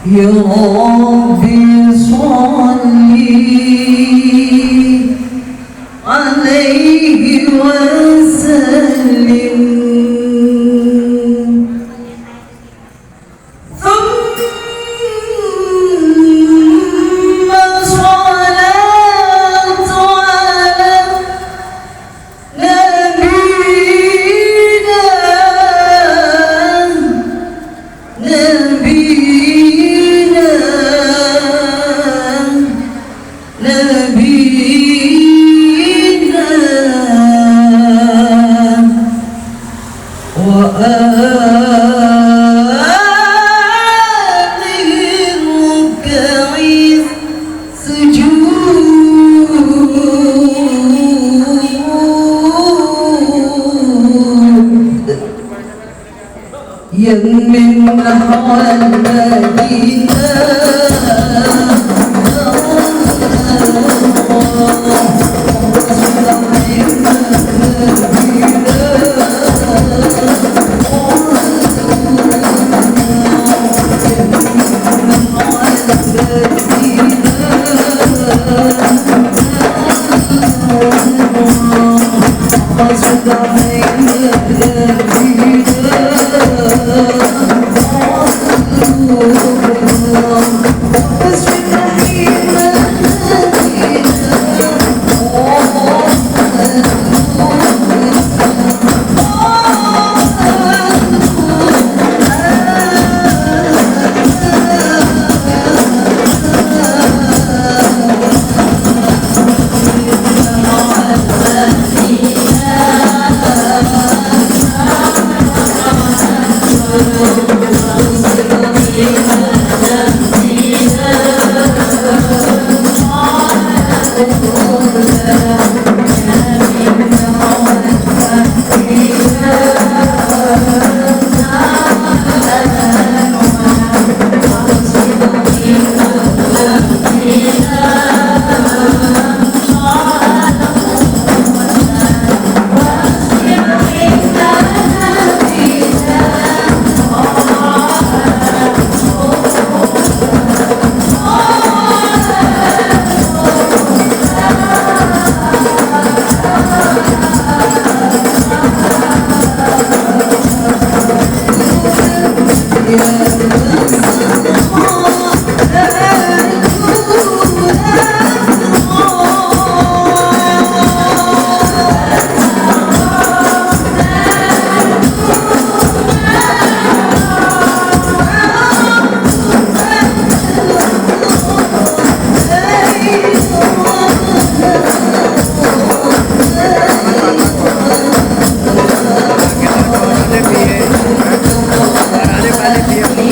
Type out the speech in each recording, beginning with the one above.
يا ربي صلي عليه وسلم ثم صلاة على نبينا وآله الركع السجود يمن على المدينة Vale, vale, tío.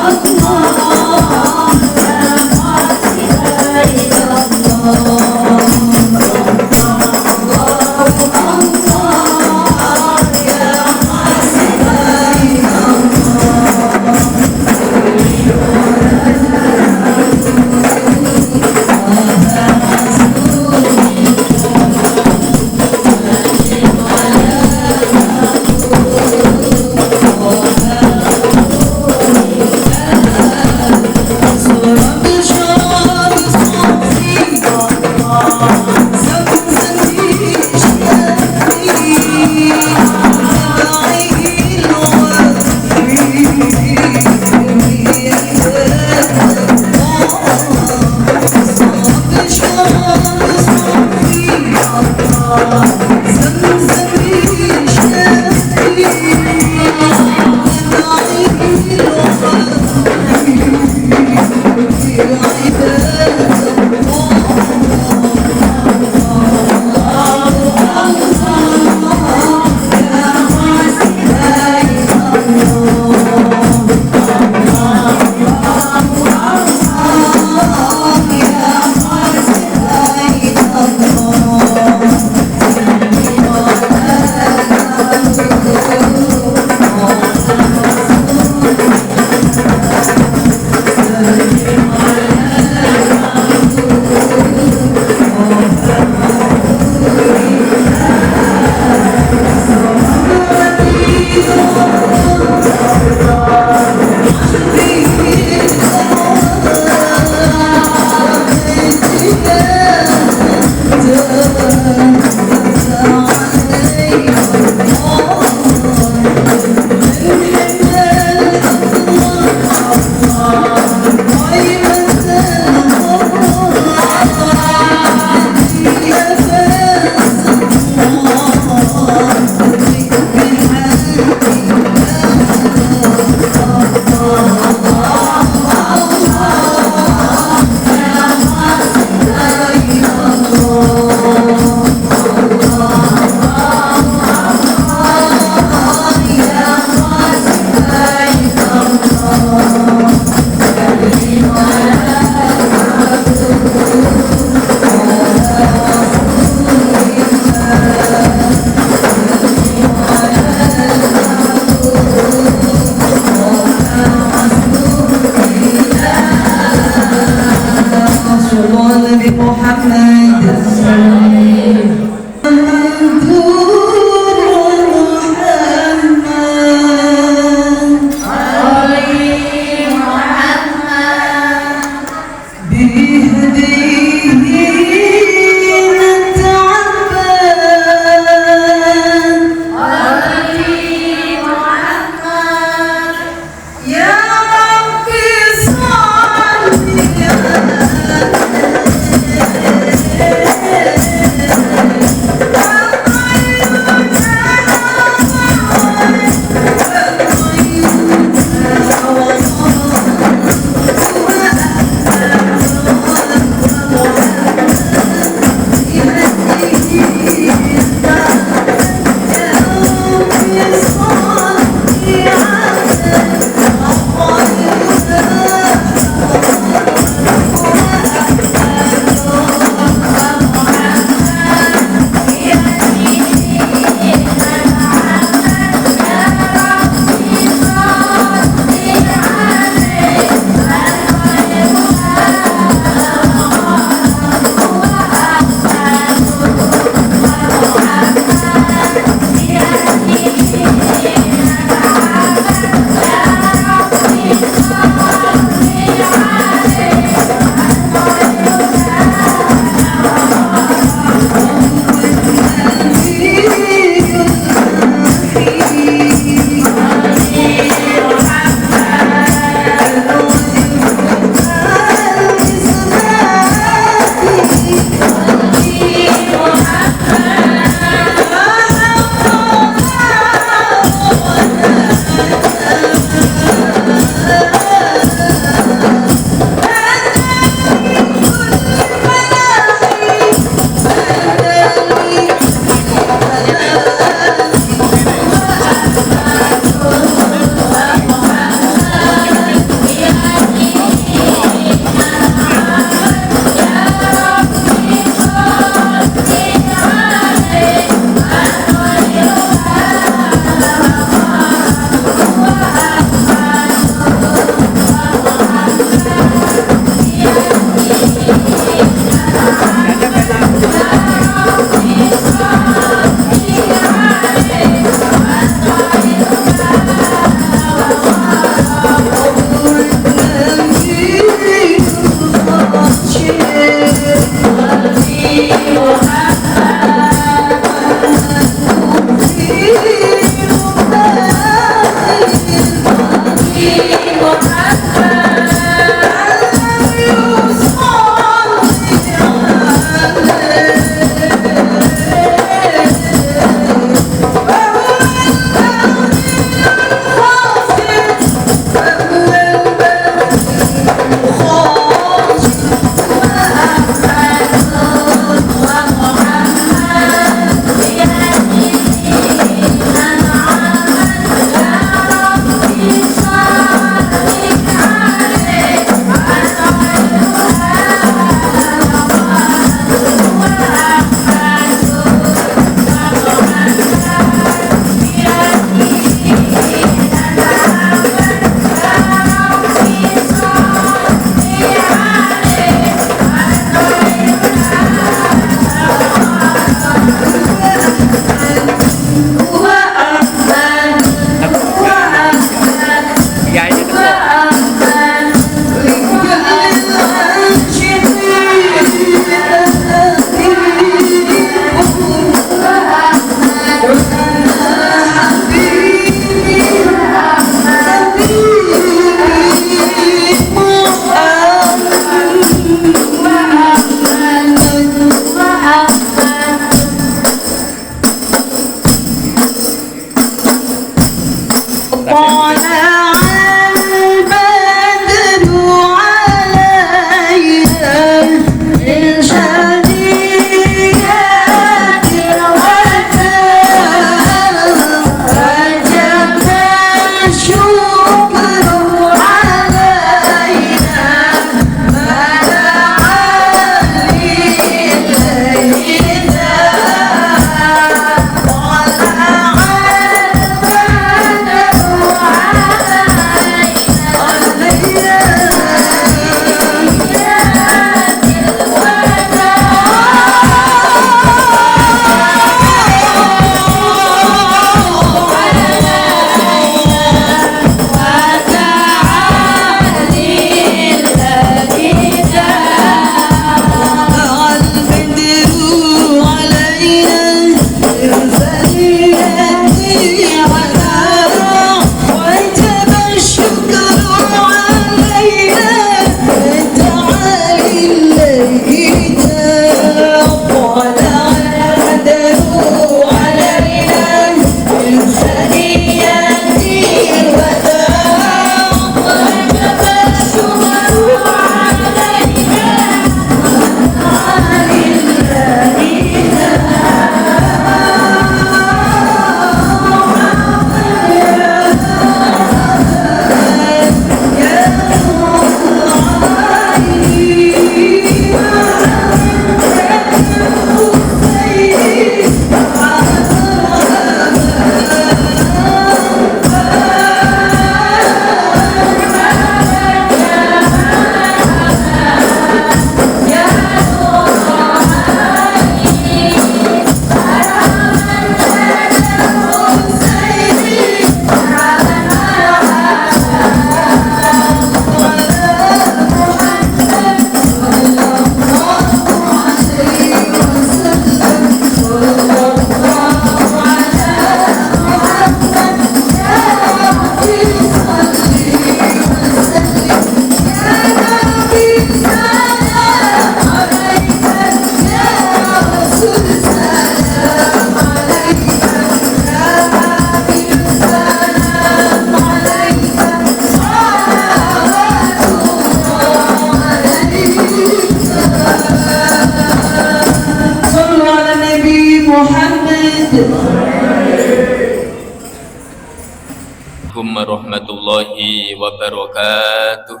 warahmatullahi wabarakatuh.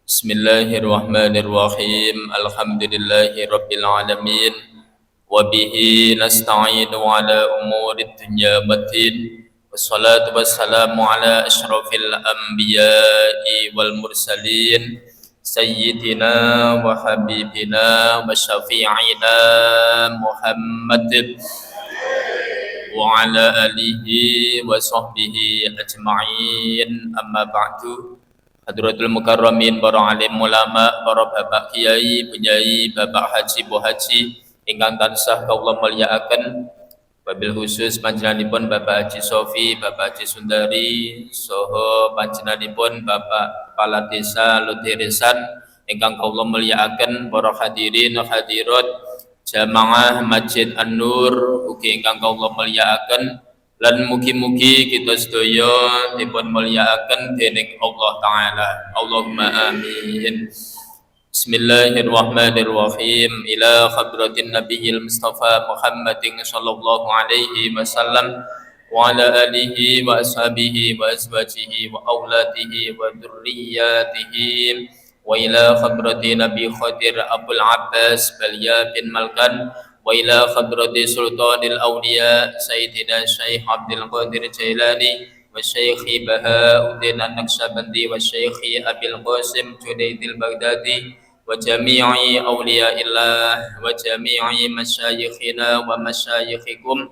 Bismillahirrahmanirrahim. Alhamdulillahi rabbil alamin. Wabihi nasta'inu ala umuri dunya waddin. Wassalatu wassalamu ala ashrafil anbiya'i wal mursalin. Sayyidina wa habibina wa syafi'ina Muhammad wa ala alihi wa sahbihi ajma'in. Amma ba'du. Hadratul Mukarramin, para alim ulama, para bapak kiai, penyai, bapak haji, bu haji ingkang tansah kawula mulyakaken, wabil khusus panjenenganipun Bapak Haji Sofi, Bapak Haji Sundari, saha panjenenganipun Bapak Kepala Desa Luderesan ingkang kawula mulyakaken, para hadirin hadirat jamaah Masjid An-Nur ugi ingkang kawula mulyakaken. Lan mugi-mugi kita sedaya dipun mulyakaken dening Allah Ta'ala. Allahumma amin. Bismillahirrahmanirrahim. Ila hadratin nabiyil mustafa Muhammadin sallallahu alaihi wasallam wa ala alihi wa ashabihi wa azwajihi wa auladihi wa dhurriyyatihi wa ila hadrati Nabi Khadir Abul Abbas Balya bin Malkan wa ila hadrati Sultanil Awliya Sayyidina Syekh Abdul Qadir Jailani wa Syekh Bahauddin An-Naqsyabandi wa Syekh Abil Qasim Junaidil Baghdadi wa jami'i awliyaillah wa jami'i masyayikhina wa masyayikhikum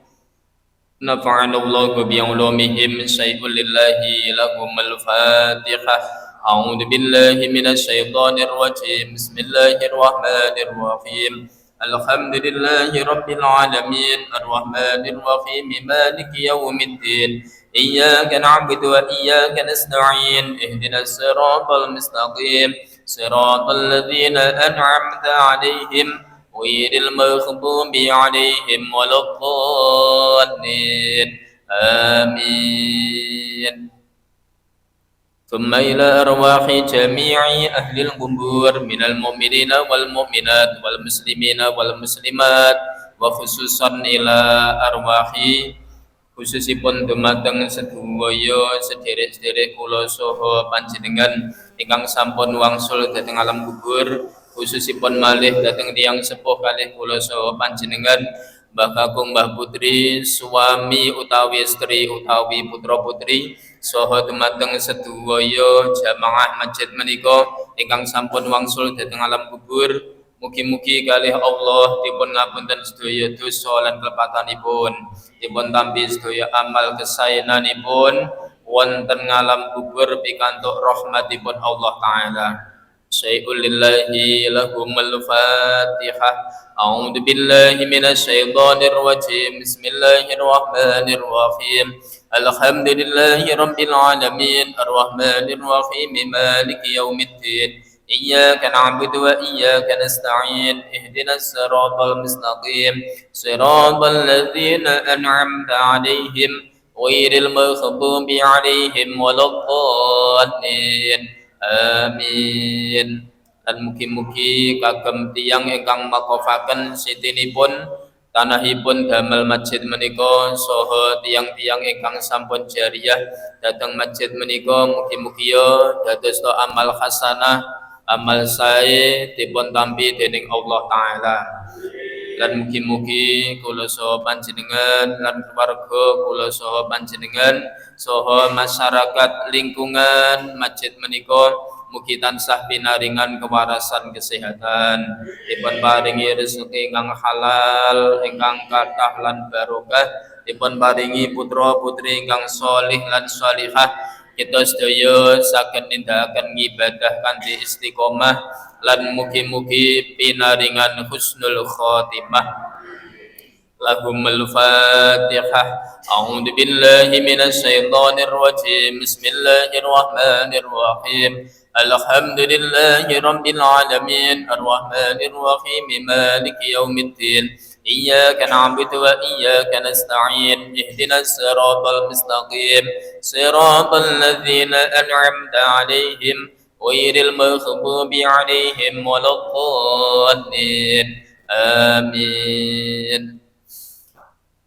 nafa'anallahu bi'ulumihim syai'un lillahi lahumul fatihah. A'udzu billahi minasyaitonir rajim. Bismillahirrahmanirrahim. Alhamdulillahi rabbil alamin arrahmanir rahim maliki yaumiddin iyyaka na'budu wa iyyaka nasta'in ihdinas siratal mustaqim siratal ladzina an'amta 'alaihim ghairil maghdubi 'alaihim waladdallin amin. ثم إلى أرواح جميع أهل القبور من المؤمنين والمؤمنات والمسلمين والمسلمات وخصوصا إلى أرواح khususipun dumateng sedaya sederek-sederek kula saha panjenengan ingkang sampun wangsul dhateng alam kubur, khususipun malih dhateng tiyang sepuh kalih kula saha panjenengan Mbah Kakung Mbah Putri, suami utawi istri utawi putra putri saha dumateng sedaya jamaah masjid menika ingkang sampun wangsul dhateng alam kubur. Mugi-mugi kalih Allah dipun ngapunten sedaya dosa lan kelepatanipun, dipun tampi sedaya amal kesaenanipun wonten ngalam kubur pikantuk rahmatipun Allah Ta'ala. Syai'ul lillahi lahumul fatihah. A'udzu billahi minasyaitonir rajim. Bismillahirrahmanirrahim. Alhamdulillahi rabbil alamin arrahmanir rahim maliki yaumiddin iyyaka na'budu wa iyyaka nasta'in ihdinas siratal mustaqim siratal ladzina an'amta 'alaihim ghairil maghdubi 'alaihim waladdallin amin. Dan mugi-mugi kagem tiyang ingkang makofaken sitinipun tanahipun damel masjid menika saha tiyang-tiyang ingkang sampun jariyah dhateng masjid menika, mugi-mugi dados amal hasanah amal sae dipun tampi dening Allah Ta'ala. Lan mugi-mugi kula saha panjenengan lan keluarga kula saha panjenengan saha masyarakat lingkungan masjid menika mugi tansah pinaringan kewarasan kesehatan, dipun paringi rezeki ingkang halal ingkang kathah lan barokah, dipun paringi putra putri ingkang sholih lan sholihah, kita sedaya saged nindakaken ngibadah kanthi istiqomah lan mugi-mugi pinaringan husnul khotimah. Lahumul fatihah. A'udzu billahi minasyaitonir rajim. Bismillahirrahmanirrahim. Alhamdulillahi rabbil alamin arrahmanir rahim maliki yaumiddin iyyaka na'budu wa iyyaka nasta'in ihdinas siratal mustaqim siratal ladzina an'amta 'alaihim ghairil maghdubi 'alaihim waladdallin. Amin.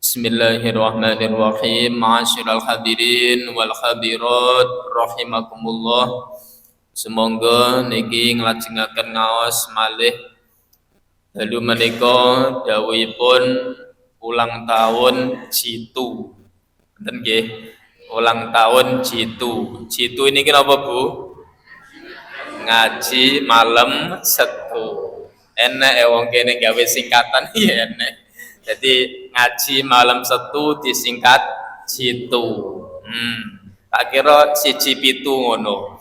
Bismillahirrahmanirrahim. Ma'asyiral hadirin wal hadirat rahimakumullah. Semoga niki nglajengaken ngaos malih dalu menika dawuhipun ulang tahun jitu. Ngoten nggih. Ulang tahun jitu. Jitu ini kenapa, Bu? Ngaji malam Setu. Enak wong kene gawe singkatan ya enak. Jadi ngaji malam Setu disingkat jitu. Tak kira siji pitu ngono.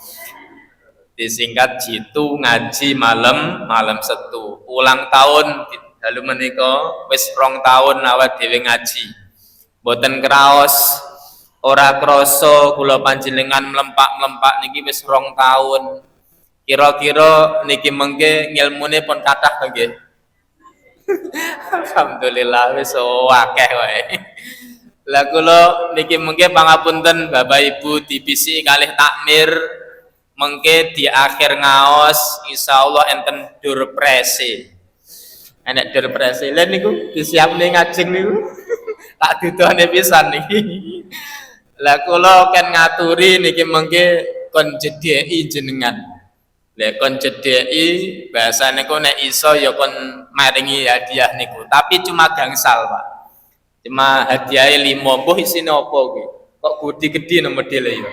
Disingkat jitu ngaji malam Setu. Ulang tahun dalu menika wis 2 tahun awak dhewe ngaji. Mboten kraos, ora krasa kula panjenengan mlempak-mlempak niki wis 2 tahun. Kira-kira niki mengke ngilmune pun kathah nggih. Alhamdulillah wis akeh wae. Lah kula niki mengke pangapunten Bapak Ibu dibisi kalih takmir mengke di akhir ngaos insyaallah enten durprese. Enek durprese. Lah niku disiapne ngajeng niku. Tak dudone pisan niki. Lah kula ken ngaturi niki mengke kon jedheki jenengan. Lah kon jedheki bahasane kok nek iso ya kon maringi hadiah niku. Tapi cuma gangsal, Pak. Cuma hadiahe 5 mbuh isine apa kuwi? Kok gede-gede no modele ya.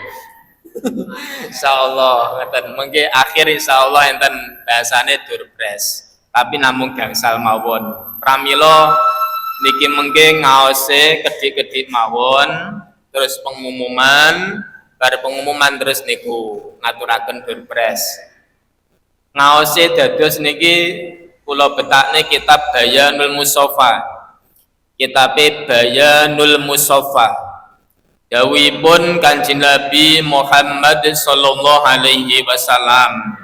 Insyaallah ngeten mengke akhir insyaallah enten bahasane durpres tapi namung gangsal mawon pramila niki mengke ngaose kedik-kedik mawon terus pengumuman bar pengumuman terus niku ngaturaken durpres ngaose dados niki kula betakne kitab Bayanul Mustafa kitabe Bayanul Mustafa dawuhipun Kanjeng Nabi Muhammad sallallahu alaihi wasallam.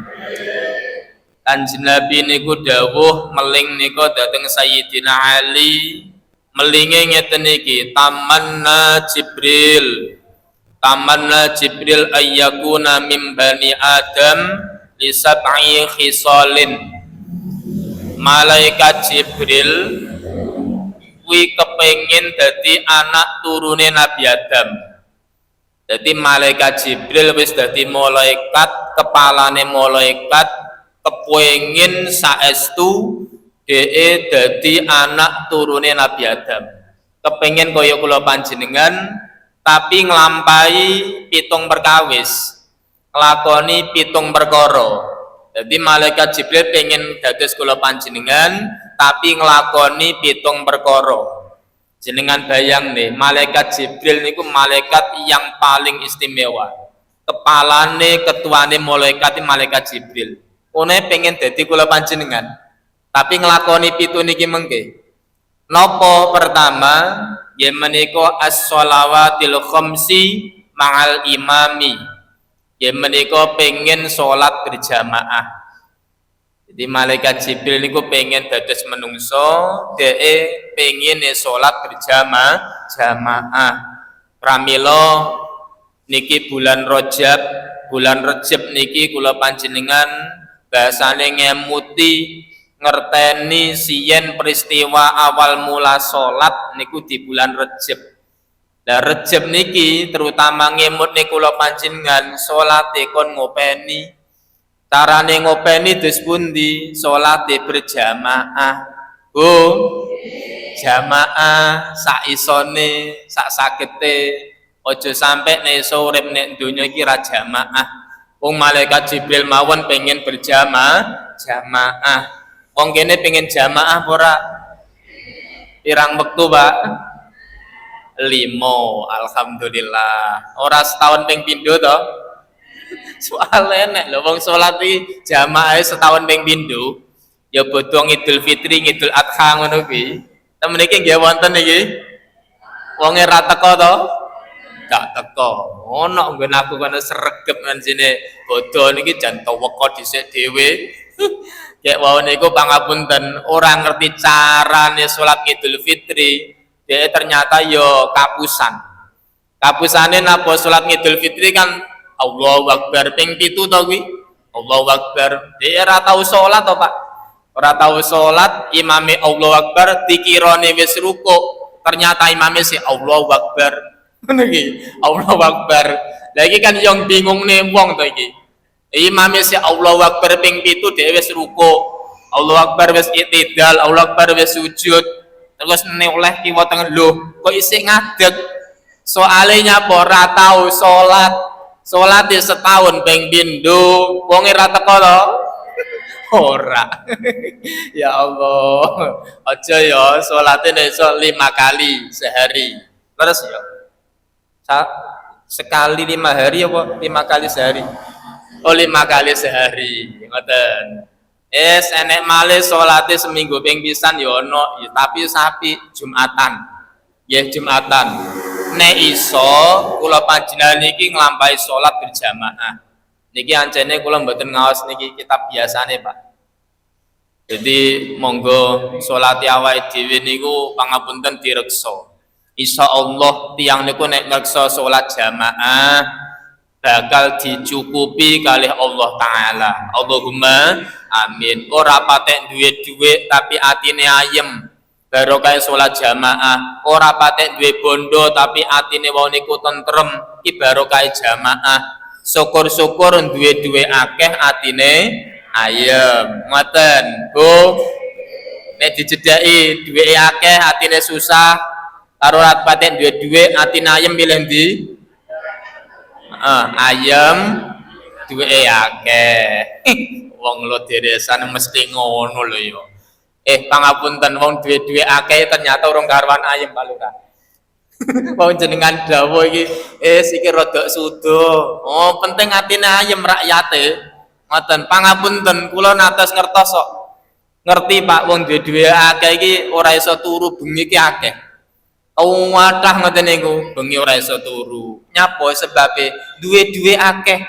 Kanjeng Nabi niku dawuh meling nika dhateng Sayyidina Ali melinge ngeten iki tamanna Jibril ayyakuna min bani Adam li sab'i khisalin. Malaikat Jibril kuwi kepengin dadi anak turune Nabi Adam. Dadi malaikat Jibril wis dadi malaikat, kepalane malaikat kepengin saestu dhek dadi anak turune Nabi Adam. Kepengin kaya kula panjenengan tapi nglampahi 7 perkawis. Nglakoni 7 perkara. Dadi malaikat Jibril pengen dados kula panjenengan tapi nglakoni 7 perkara. Jenengan bayang nih, malaikat Jibril niku malaikat yang paling istimewa. Kepalane ketuane malaikat Jibril. One pengen dadi kula panjenengan, tapi nglakoni 7 niki mengke. Napa pertama? Ya menika as-shalawatil khamsi ma'al imami. Ya menika pengen salat berjamaah. Jadi malaikat Jibril niku pengen dados menungso, dhek pengen salat berjamaah. Pramila niki bulan Rajab niki kula panjenengan bahasane ngemuti ngerteni siyen peristiwa awal mula salat niku di bulan Rajab. Lah Rajab niki terutama ngemut niku kula panjenengan salate kon ngopeni. Carane ngopeni dus pundi? Salate berjamaah. Bu, jamaah sak isone, sak sagete. Aja sampe nek urip nek donya iki ra jamaah. Wong malaikat Jibril mawon pengen berjamaah. Wong kene pengen jamaah apa ora? Pirang wektu, Pak? 5. Alhamdulillah. Ora setahun ping pindho to? Soalnya nek lho wong salat iki jamaah setahun ping pindho ya bodho Idul Fitri, Idul Adha ngono kuwi. Temen iki nggih wonten iki. Wonge ra teko to? Gak teko. Ono nggon aku kono sregep nang sine bodho niki jan teweka dhisik dhewe. Kayak wau niku pangapunten ora ngerti carane salat Idul Fitri, dia ternyata yo kapusan. Kapusane napa salat Idul Fitri kan Allahu Akbar ping 7 to kuwi. Allahu Akbar. Dia ora tau salat to, Pak. Ora tau salat, imame Allahu Akbar dikirane wis rukuk, ternyata imame si Allahu Akbar. Ngono iki, Allahu Akbar. Lah iki kan yang bingungne wong to iki. Imame si Allahu Akbar ping 7 dhewe wis rukuk. Allahu Akbar wis i'tidal, Allahu Akbar wis sujud. Terus oleh kiwa tengah lho, kok isih ngadeg. Soale nyapa ora tau salat. Salate setahun ping pindho, wong ora teko to? Ora. Ya Allah. Aja ya salate nek iso 5 kali sehari. Terus ya. Sekali 5 hari apa 5 kali sehari? Oh 5 kali sehari. Ngoten. Enek malih salate seminggu ping pisan ya ono, ya, tapi sapi Jumatan. Ya Jumatan. Nek iso kula panjenengan niki nglampahi salat berjamaah. Niki ancene kula mboten ngaos niki kitab biasane, Pak. Jadi monggo salate awake dhewe niku pangapunten direksa. Insyaallah tiyang niku nek ngreksa salat jamaah bakal dicukupi kalih Allah taala. Allahumma amin. Ora patek duwe dhuwit tapi atine ayem. Barokah salat jamaah, ora patek duwe bondo tapi atine wong niku tentrem, iki barokah jamaah. Syukur-syukur duwe akeh atine ayem. Ngoten, Bu. Nek dijedaki duwe akeh atine susah, karo ora patek duwe atine ayem milih ndi? Ayem duwe akeh. Wong lo deresan mesti ngono lho ya. Pangapunten wong duwe akeh ternyata urung karuan ayem Pak Lurah. Wong jenengan dawuh iki iki rada sudo. Oh, penting atine ayem rakyate. Ngoten, pangapunten kula nates ngertos kok. Ngerti Pak wong duwe akeh iki ora iso turu bengi iki akeh. Wadah ngoten niku, bengi ora iso turu. Nyapa sebabe duwe akeh.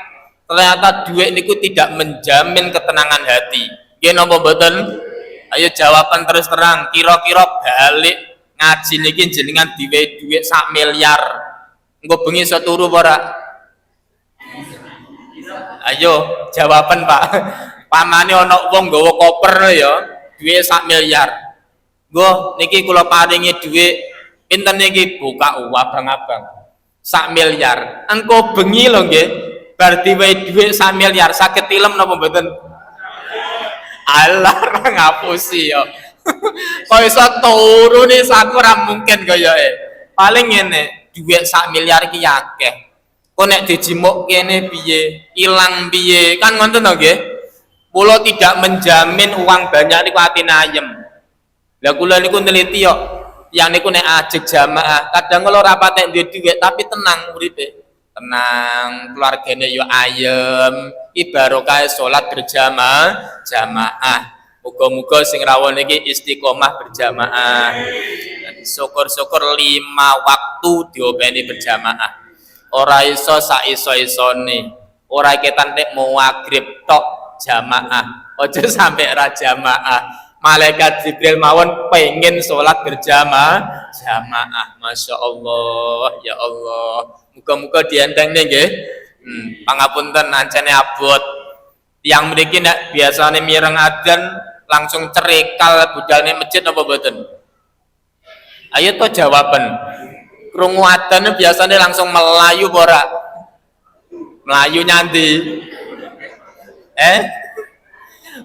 Ternyata duwe niku tidak menjamin ketenangan hati. Nggih napa mboten? Ayo jawaban terus terang, kira-kira balik ngaji niki jenengan diwe dhuwit 1 miliar. Engko bengi iso turu apa ora? Ayo jawaban, Pak. Pamane ana wong nggawa koper ya, dhuwit 1 miliar. Nggo niki kula paringi dhuwit pinten niki buka abang-abang. 1 miliar. Engko bengi lho nggih, bar diwe dhuwit 1 miliar saged tilem napa mboten? Alah ngapusi ya. Kok iso turu nih saku ora mungkin koyoke. Paling ngene, dhuwit 1 miliar iki akeh. Kok nek dijimuk kene piye, ilang piye, kan ngoten to nggih. Kula tidak menjamin uang banyak niku atine ayem. Lah kula niku neliti yo, yang niku nek ajeg jamaah, kadang kula ora patek duwe dhuwit tapi tenang uripe. Tenang, keluargane yo ayem, barokah salat berjamaah. Muga-muga sing rawuh niki istiqomah berjamaah. Syukur-syukur 5 waktu diopeni berjamaah. Ora iso sak iso-isone. Ora ketan nek mau maghrib tok jamaah. Aja sampai ra jamaah. Malaikat Jibril mawon pengen salat berjamaah. Masya Allah, ya Allah. Muga-muga diendang nggih. Pangapunten ancene abot. Yang mriki nek biasane mireng adzan langsung cerekal budalne masjid apa mboten? Ayo to jawaban. Krungu adzan biasane langsung melayu apa ora? Melayu nyanti.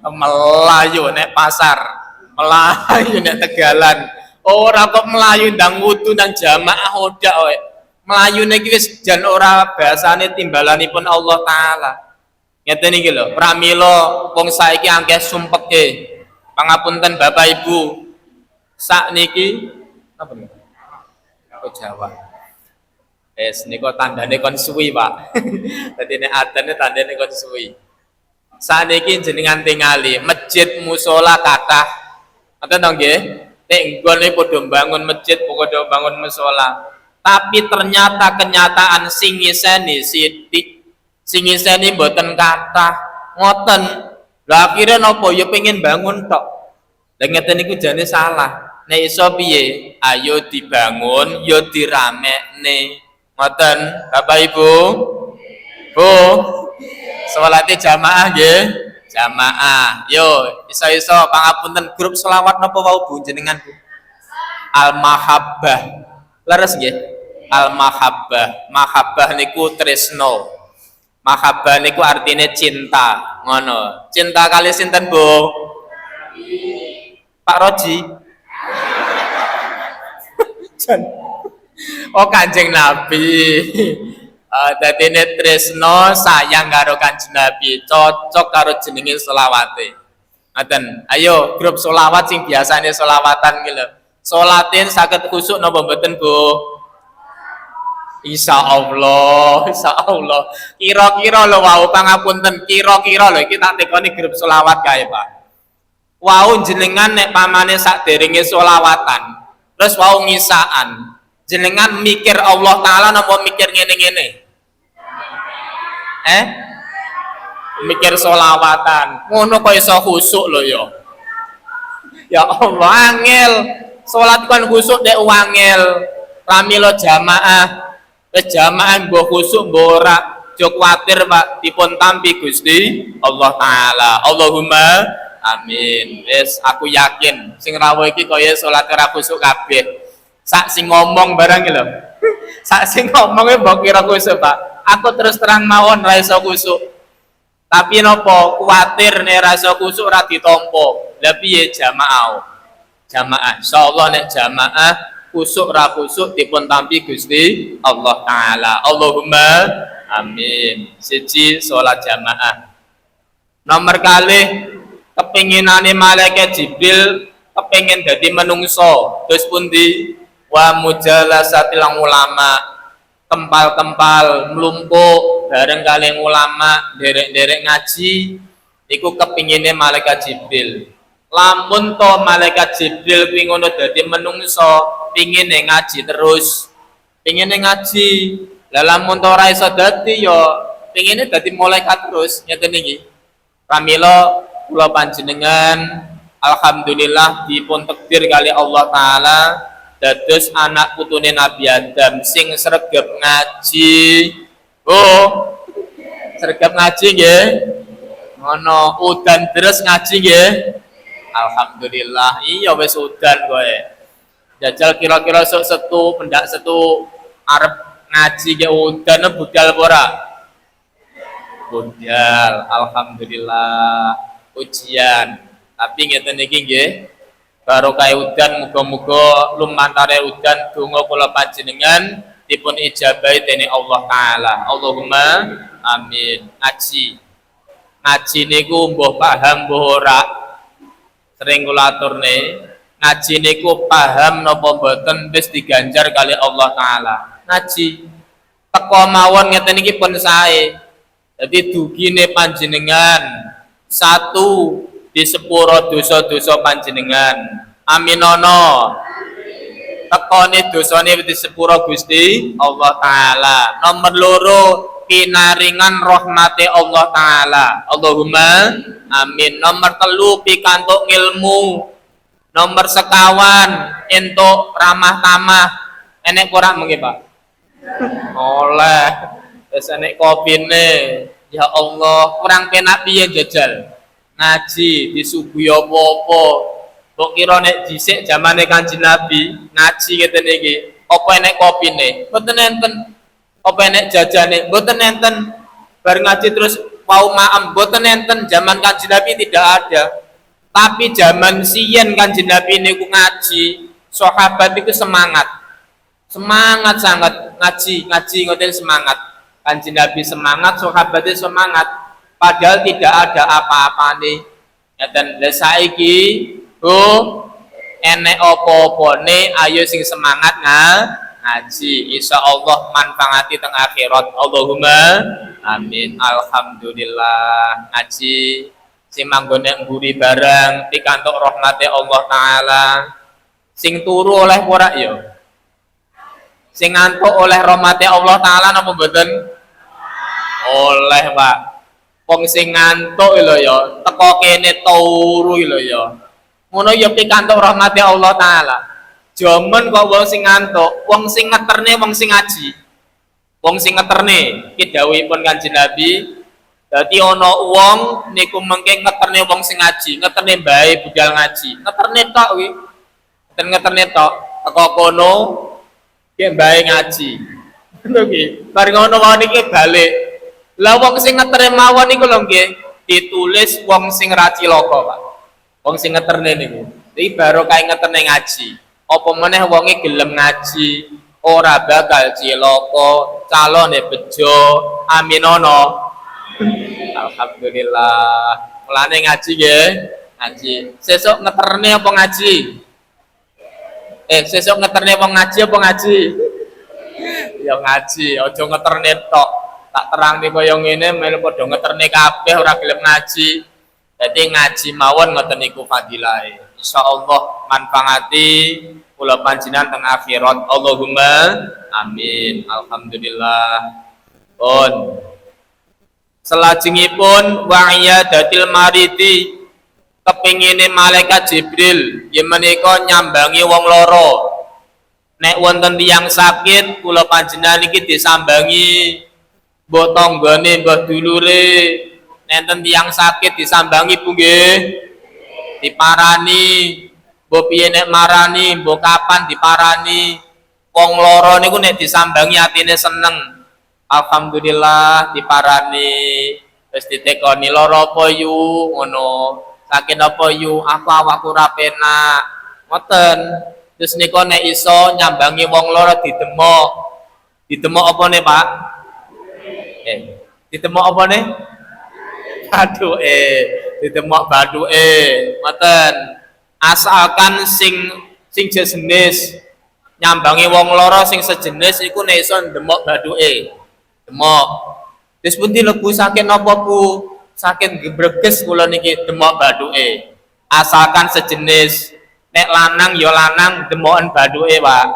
Melayu nek pasar, melayu nek tegalan. Ora kok melayu ndang wudu nang jamaah odak wae. Melayu niki wis jan ora bahasane timbalanipun Allah taala. Ngeten iki lho, pramila wong saiki akeh sumpeke. Pangapunten Bapak Ibu. Sakniki apa niku? Kok Jawa. Niku tandane kon suwi, Pak. Dadi nek adane tandane kon suwi. Sakniki jenengan tingali masjid musala kathah. Ngoten to nggih? Nek nggone padha bangun masjid, padha bangun musala. Tapi ternyata kenyataan sing ngiseni sithik, sing ngiseni mboten kathah. Ngoten. Lah akhire napa ya pengen bangun tok. Lah ngeten niku jane salah. Nek iso piye? Ayo dibangun, ya diramekne. Ngoten, Bapak Ibu. Bu, Salate jamaah nggih. Jamaah. Yo, iso-iso pangapunten grup selawat napa wau Bu jenengan Bu? Al-Mahabbah. Leres nggih? Al-Mahabbah. Mahabbah niku tresno. Mahabbah niku artinya cinta. Ngono. Cinta kali sinten Bu? Pak Roji. Oh Kanjeng Nabi. Dadi tresno sayang karo Kanjeng Nabi, cocok karo jenenge selawate. Ngaten. Ayo grup selawat sing biasane selawatan ki lho. Salatin saged khusuk napa mboten, Bu? Insyaallah, insyaallah. Kira-kira lho wau pangapunten, kira-kira lho iki tak tekoni grup selawat kae, Pak. Wau jenengan nek pamane sakderenge selawatan, terus wau ngisaan. Jenengan mikir Allah Ta'ala napa mikir ngene-ngene? Mikir solawatan. Ngono kok iso khusuk lho ya. Ya Allah, angel. Salat kan khusuk dek wangel. Pramila jamaah. Jamaah mbok khusuk mbok ora. Jo kuwatir Pak dipun tampi Gusti Allah Ta'ala. Allahumma amin. Wis aku yakin sing rawuh iki kaya salat ora khusuk kabeh. Sak sing ngomong barang lho. Sak sing ngomongnya mbok kira khusuk, Pak. Aku terus terang mawon ra iso khusuk. Tapi nopo kuwatir nek ra iso khusuk ora ditampa. Lah piye jamaah? Jamaah. Insyaallah nek jamaah khusuk ra khusuk dipun tampi Gusti Allah Taala. Allahumma amin. Siji salat jamaah. Nomor kalih kepinginane malaikat Jibril kepengin dadi menungso. Terus pundi? Wa mujalasatil ulama, kempal-kempal mlumpuk bareng kali ulama derek-derek ngaji iku kepingine malaikat Jibril. Lamun to malaikat Jibril kuwi ngono dadi menungso pingine ngaji terus, pingine ngaji. Lah lamun to ora iso dadi ya pingine dadi malaikat terus ngeten iki. Pramila kula panjenengan alhamdulillah dipun takdir kali Allah Taala dados anak putune Nabi Adam sing sregep ngaji. Oh, sregep ngaji nggih. Ngono, udan deres ngaji nggih. Alhamdulillah. Iya wis udan kowe. Jajal kira-kira sok setu, pendak setu arep ngaji nggih udan budal apa ora? Budal. Alhamdulillah. Ujian. Tapi ngeten iki nggih. Barokah udan muga-muga lumantare udan donga kula panjenengan dipun ijabahi dening Allah Taala. Allahumma amin. Ngaji niku mbuh paham mbuh ora. Sering kula aturne, ngaji niku paham napa mboten wis diganjar kali Allah Taala. Ngaji teko mawon ngeten iki pun sae. Dadi dugine panjenengan satu di sepuro dosa-dosa panjenengan. Aminono. Tekone dosane di sepuro Gusti Allah Taala. Nomor loro pinaringan rahmate Allah Taala. Allahumma amin. Nomor telu pikantuk ilmu. Nomor sekawan entuk ramah tamah. Enek kurang mengki, Pak? Oleh. Wis enek kopine. Ya Allah, kurang penak piye jajal? Ngaji disuguhi apa-apa. Mbok kira nek dhisik zamane Kanjeng Nabi ngaji ngeten iki, apa enek kopine? Mboten enten. Apa enek jajane? Mboten enten. Bar ngaji terus mau maem, mboten enten. Zaman Kanjeng Nabi tidak ada. Tapi zaman siyen Kanjeng Nabi niku ngaji, sahabat itu semangat. Semangat sangat ngaji ngoten semangat. Kanjeng Nabi semangat, sahabatnya semangat. Padahal tidak ada apa-apa nih. Dan saiki enek opo-opone ayo sing semangat ngaji. Insyaallah manfaati teng akhirat. Allahumma amin. Alhamdulillah ngaji sing manggone mburi bareng pikantuk rahmate Allah Taala. Sing turu oleh ora ya? Sing ngantuk oleh rahmate Allah Taala napa mboten? Oleh, Pak. Wong sing ngantuk lho ya, teko kene turu lho ya. Ngono ya pikantuk rahmate Allah Taala. Jaman kok wong sing ngantuk, wong sing ngeterne wong sing ngaji. Wong sing ngeterne iki dawuhipun Kanjeng Nabi, Dadi ana wong niku mengke ngeterne wong sing ngaji, ngeterne bae budal ngaji. Ngeterne tok kuwi. Ngeterne tok. Teko kono ki bae ngaji. Ngono ki. Bar ngono wae niki balik. Lah wong sing ngeterne mawon niku lho nggih ditulis wong sing ra cilaka, Pak. Wong sing ngeterne niku. Iki barokah ngeterne ngaji. Apa meneh wonge gelem ngaji, ora bakal cilaka, calone bejo. Aminono. Alhamdulillah. Mulane ngaji nggih, ngaji. Sesuk ngeterne apa ngaji? Sesuk ngeterne apa ngaji apa ngaji? Ya ngaji, aja ngeterne tok. Tak terangke kaya ngene melu padha ngeterne kabeh ora gelem ngaji. Dadi ngaji mawon ngoten niku fadilahe. Insyaallah manfaati kula panjenengan teng akhirat. Allahumma amin. Alhamdulillah. Pun selajengipun wa'iyadatil maridi kepingine malaikat Jibril yen menika nyambangi wong loro. Nek wonten tiyang sakit kula panjenengan iki disambangi mbok tanggane mbah dulure. Nenten tiyang sakit disambangi Bu nggih. Diparani mbok piye nek marani, mbok kapan diparani. Wong loro niku nek disambangi atine seneng. Alhamdulillah diparani terus ditekoni loro apa yu ngono sakit apa yu awakku ora penak ngoten terus nika nek iso nyambangi wong loro didemok apa nih Pak didemok apa nih didemok baduke ngoten asalkan sing jenis nyambangi wong loro sing sejenis iku nek iso ndemok baduke demok. Terus pundi lebu sakit napa Bu? Sakit gebreges kula niki demok baduke. Asalkan sejenis. Nek lanang ya lanang demoken baduke, Pak.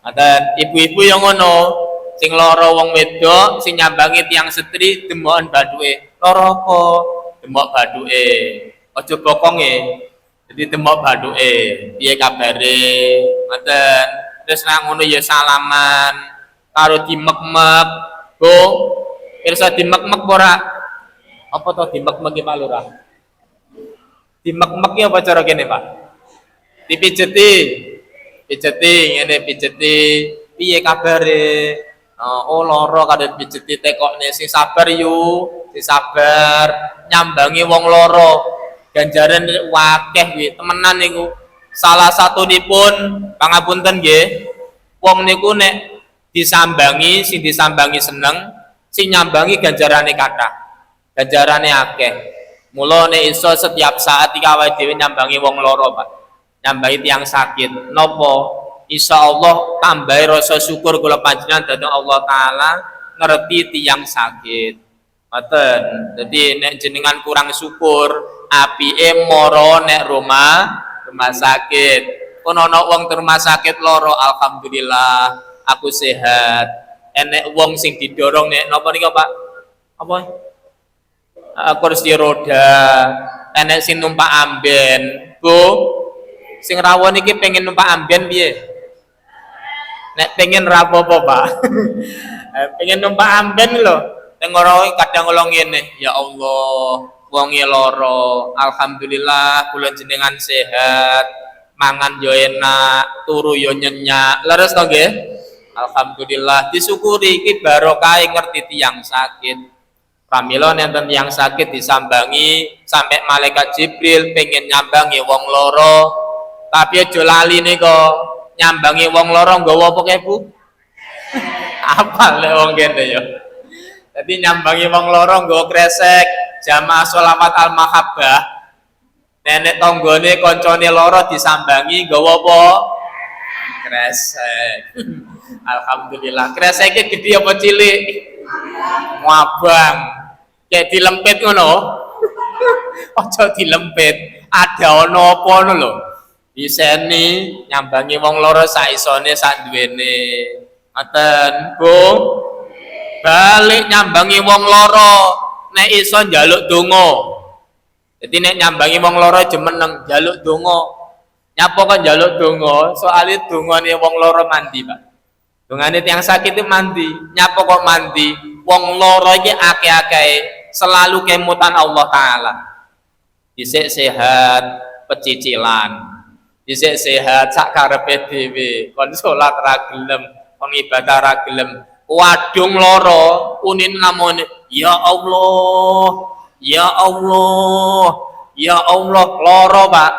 Ngoten, ibu-ibu yang ngono. Sing lara wong wedok, sing nyambangi tiyang setri demoken baduke. Lara apa? Demok baduke. Aja bokonge. Jadi demok baduke. Piye kabare? Ngoten. Terus nang ngono ya salaman karo dimek-mek. Bu, pirsa dimek-mek ora? Apa to dimek-mek Pak Lurah? Dimek-mek apa cara kene, Pak? Dipijeti. Pijeti, ngene pijeti. Piye kabare? Oh, lara kadhe pijeti tekokne sing sabar yu, sing sabar nyambangi wong lara. Ganjaran wakeh kuwi temenan niku. Salah satunipun pangapunten nggih. Wong niku nek disambangi, sing disambangi seneng, sing nyambangi ganjarane kathah. Ganjarane akeh. Mula nek iso setiap saat iki awake dhewe nyambangi wong loro, Pak. Nyambangi tiyang sakit. Napa? Insyaallah tambahi rasa syukur kula panjenengan dhateng Allah taala ngerti tiyang sakit. Ngoten. Dadi nek jenengan kurang syukur, apike mara nek rumah sakit. Kono ana wong rumah sakit loro, alhamdulillah. Aku sehat. Enek wong sing didorong nek napa nika Pak? Apa? Kursi roda. Enek sing numpak amben. Bu, sing rawon iki pengen numpak amben piye? Nek pengen rapopo Pak. Pengen numpak amben lho. Ning ora kadang kula ngene, ya Allah, wonge lara. Alhamdulillah kula jenengan sehat. Mangan yo enak, turu yo nyenyak. Leres to nggih? Alhamdulillah disyukuri iki barokah ngerti tiyang sakit. Pramila nenten tiyang sakit disambangi sampai malaikat Jibril pengen nyambangi wong loro. Tapi aja lali nika nyambangi wong loro nggawa apa kae Bu? Apal lek wong kene ya. Dadi nyambangi wong loro nggawa kresek jamaah sholawat al-mahabbah. Nenek tanggane kancane loro disambangi nggawa apa? Kresek. Alhamdulillah. Kreseke gede apa cilik? Muabang. Kayak dilempit ngono. Aja dilempit. Ada ono apa ngono lho. Diseni nyambangi wong loro sak isone sak duwene. Ngoten, Bu. Balik nyambangi wong loro nek iso njaluk donga. Jadi nek nyambangi wong loro jemeneng njaluk donga. Nyapa kok njaluk donga? Soale dongane wong loro mandi, Pak. Dongane tiyang sakit itu mandi. Nyapa kok mandi? Wong loro iki akeh-akeh selalu kemutan Allah taala. Dhisik sehat pecicilan. Dhisik sehat sak karepe dhewe, kon salat ra gelem, pengibadah ra gelem. Wadung loro unin namune ya Allah, ya Allah, ya Allah loro Pak.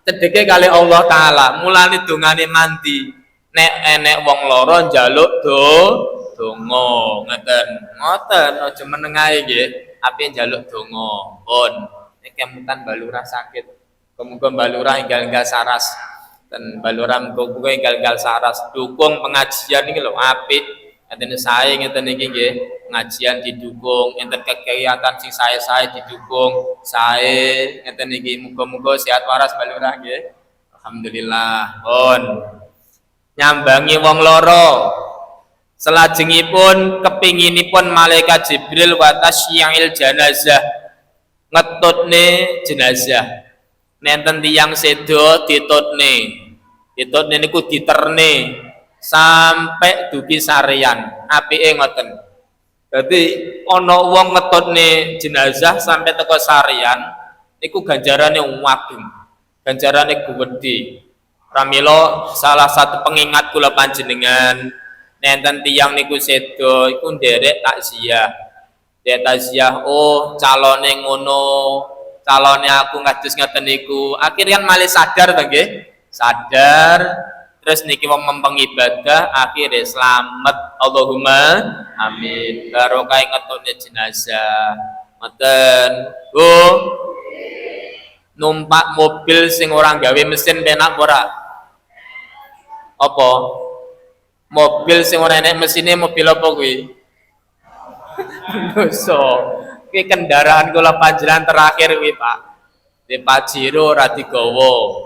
Cedeke kali Allah taala, mulane dongane mandi. Nek enek wong loro njaluk donga, ngoten aja meneng ae nggih, ape njaluk donga. Pun nek kemutan balurah sakit, muga balurah enggal-enggal saras. Dan balurah muga enggal-enggal saras. Dukung pengajian iki lho apik. Enten sae ngeten iki nggih, pengajian didukung, enten kegiatan sing sae-sae didukung, sae ngeten iki. Muga-muga sehat waras balurah nggih. Alhamdulillah. Pun nyambangi wong loro. Selajengipun kepinginipun malaikat Jibril wa tasyyi'il janazah, ngetutne jenazah. Nenten tiyang sedo ditutne niku diterne sampai dugi sarean, apike ngoten. Dadi ana wong ngetutne jenazah sampai teko sarean niku ganjarane ageng, ganjarane gedhe. Pramila salah satu pengingat kula panjenengan nenten tiyang niku sedo iku nderek takziah. Nderek takziah, oh calone ngono, calone aku kados ngeten niku. Akhirnya malih sadar to nggih? Sadar terus niki wong pengibadah akhirnya selamat. Allahumma amin. Barokah ngetutne jenazah. Ngoten. Bu, numpak mobil sing ora gawe mesin penak ora? Apa? Mobil sing ora enek mesine mobil apa kuwi? Dosa. Kuwi kendaraan kula panjenengan terakhir kuwi, Pak. Di Pajero ora digawa.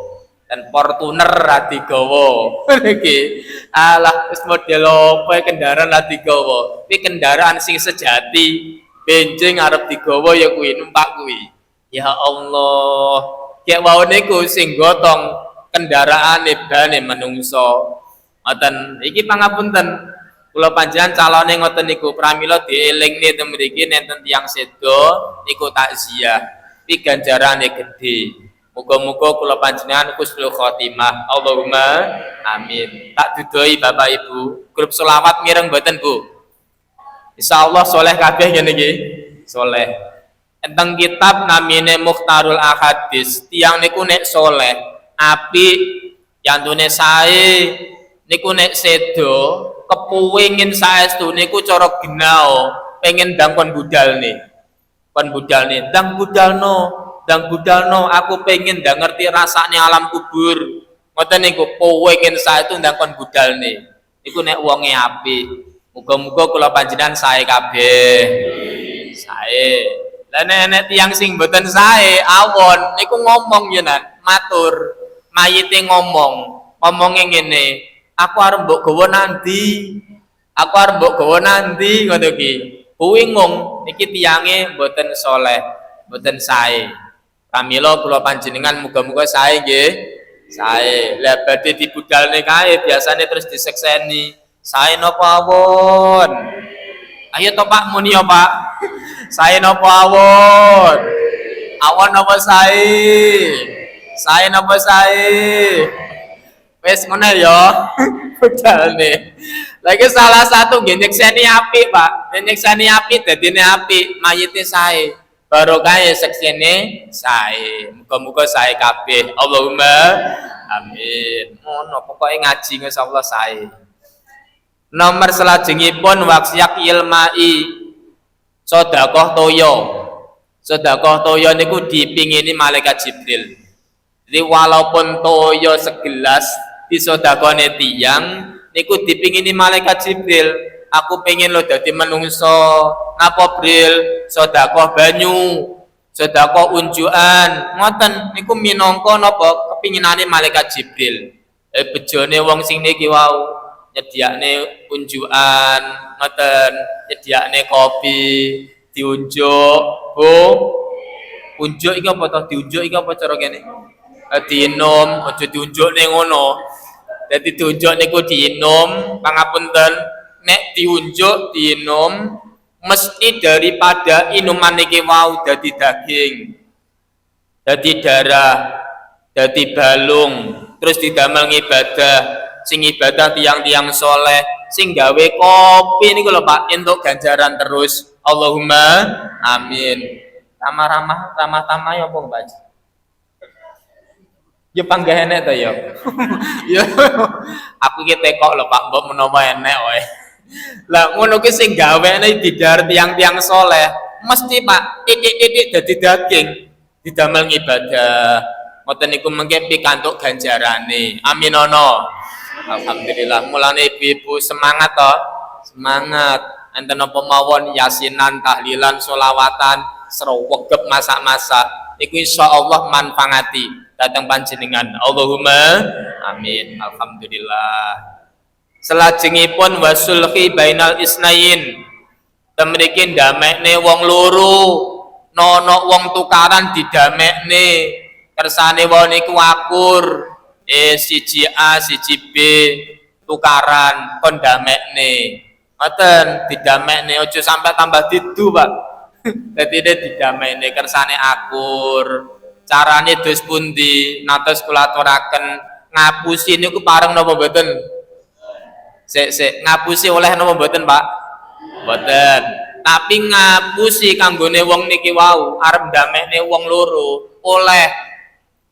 Dan Fortuner ra digawa. Niki alah wis model apa kendaraan ra digawa. Kuwi kendaraan sing sejati. Benjing arep digawa ya kuwi numpak kuwi. Ya Allah, kayak wau niku sing gotong kendaraane bane menungso. Ngoten, iki pangapunten. Kula panjenengan calone ngoten niku, pramila dielingne ten mriki nenten tiyang sedo niku takziah. Iki ganjarane gedhe. Muga-muga kula panjenengan husnul khotimah. Allahumma amin. Tak dudoi Bapak Ibu, grup selawat mireng mboten Bu? Insyaallah soleh kabeh ngene iki. Soleh. Tentang kitab namine Mukhtarul Ahadits, tiang niku nek soleh, api yantune sae, niku nek sedo, kepuwingin saestu niku cara ginao, pengen ndang kon budalne. Kon budalne, ndang budalno, aku pengen ndang ngerti rasane alam kubur. Ngoten niku puwingin saestu ndang kon budalne. Niku nek wonge apik. Muga-muga kula panjenengan sae kabeh. Sae. Lah nek tiyang sing mboten sae awon niku ngomong yenan matur mayite ngomongnya ngene, aku arep mbok gawa nanti ngono iki. Bingung niki tiyange mboten saleh, mboten sae. Pramila kula panjenengan muga-muga sae nggih. Sae. Lah badhe dibudalne kae biasane terus disekseni. Sae napa awon? Ayo to Pak muni ya Pak. Sae napa awon? Awon napa sae? Sae napa sae? Wes ngono ya. Budalne. Lagi salah satu nggih nyekseni apik, Pak. Nyekseni apik dadine apik, mayite sae. Barokah seksene sae. Muga-muga sae kabeh. Allahumma amin. Ngono pokoke ngaji insyaallah sae. Nomor selajengipun waqsiyak ilmai sedekah toya. Sedekah toya niku dipingini malaikat Jibril. Jadi walaupun toya segelas disedekahne tiyang niku dipingini malaikat Jibril. Aku pengen lo dadi menungso. Napa Bril? Sedekah banyu, sedekah unjukan. Ngoten niku minangka napa kepinginane malaikat Jibril. Bejone wong sing niki wau nyediakne unjukan, ngoten, nyediakne kopi, diunjuk, Bu. Unjuk iki apa to? Diunjuk iki apa cara kene? Diinum, aja diunjukne ngono. Dadi diunjuk niku diinum, pangapunten, nek diunjuk diinum, mesti daripada inuman niki wau dadi daging, dadi darah, dadi balung, terus didamel ngibadah, sing ibadah tiang-tiang soleh, sing gawe kopi niku lho Pak, entuk ganjaran terus. Allahumma amin. Ramah-ramah ya apa Pak? Ya panggah enek to ya. Ya aku ki tekok lho Pak, mbok menawa enek wae. Lah ngono ki sing gawene didar tiang-tiang soleh, mesti Pak titik-titik dadi daging, didamel ibadah. Ngoten niku mengke pikantuk ganjarane. Amin ono. Alhamdulillah. Mulane ibu-ibu semangat to. Semangat. Enten apa mawon yasinan, tahlilan, sholawatan, srewegep masak-masak. Iku insyaallah manfaati datang panjenengan. Allahumma amin. Alhamdulillah. Selajengipun wasulhi bainal isnain. Temriki ndamekne wong loro, nono wong tukaran didamekne. Kersane wong niku akur. Siji A, siji B tukaran kon damekne. Ngoten didamekne aja sampai tambah didu, Pak. Dadi didamekne kersane akur. Carane dos pundi? Natos kula aturaken ngapusi niku pareng napa mboten? Sik ngapusi oleh napa mboten, Pak? Mboten. Tapi ngapusi kanggone wong niki wau arep ndamekne wong loro oleh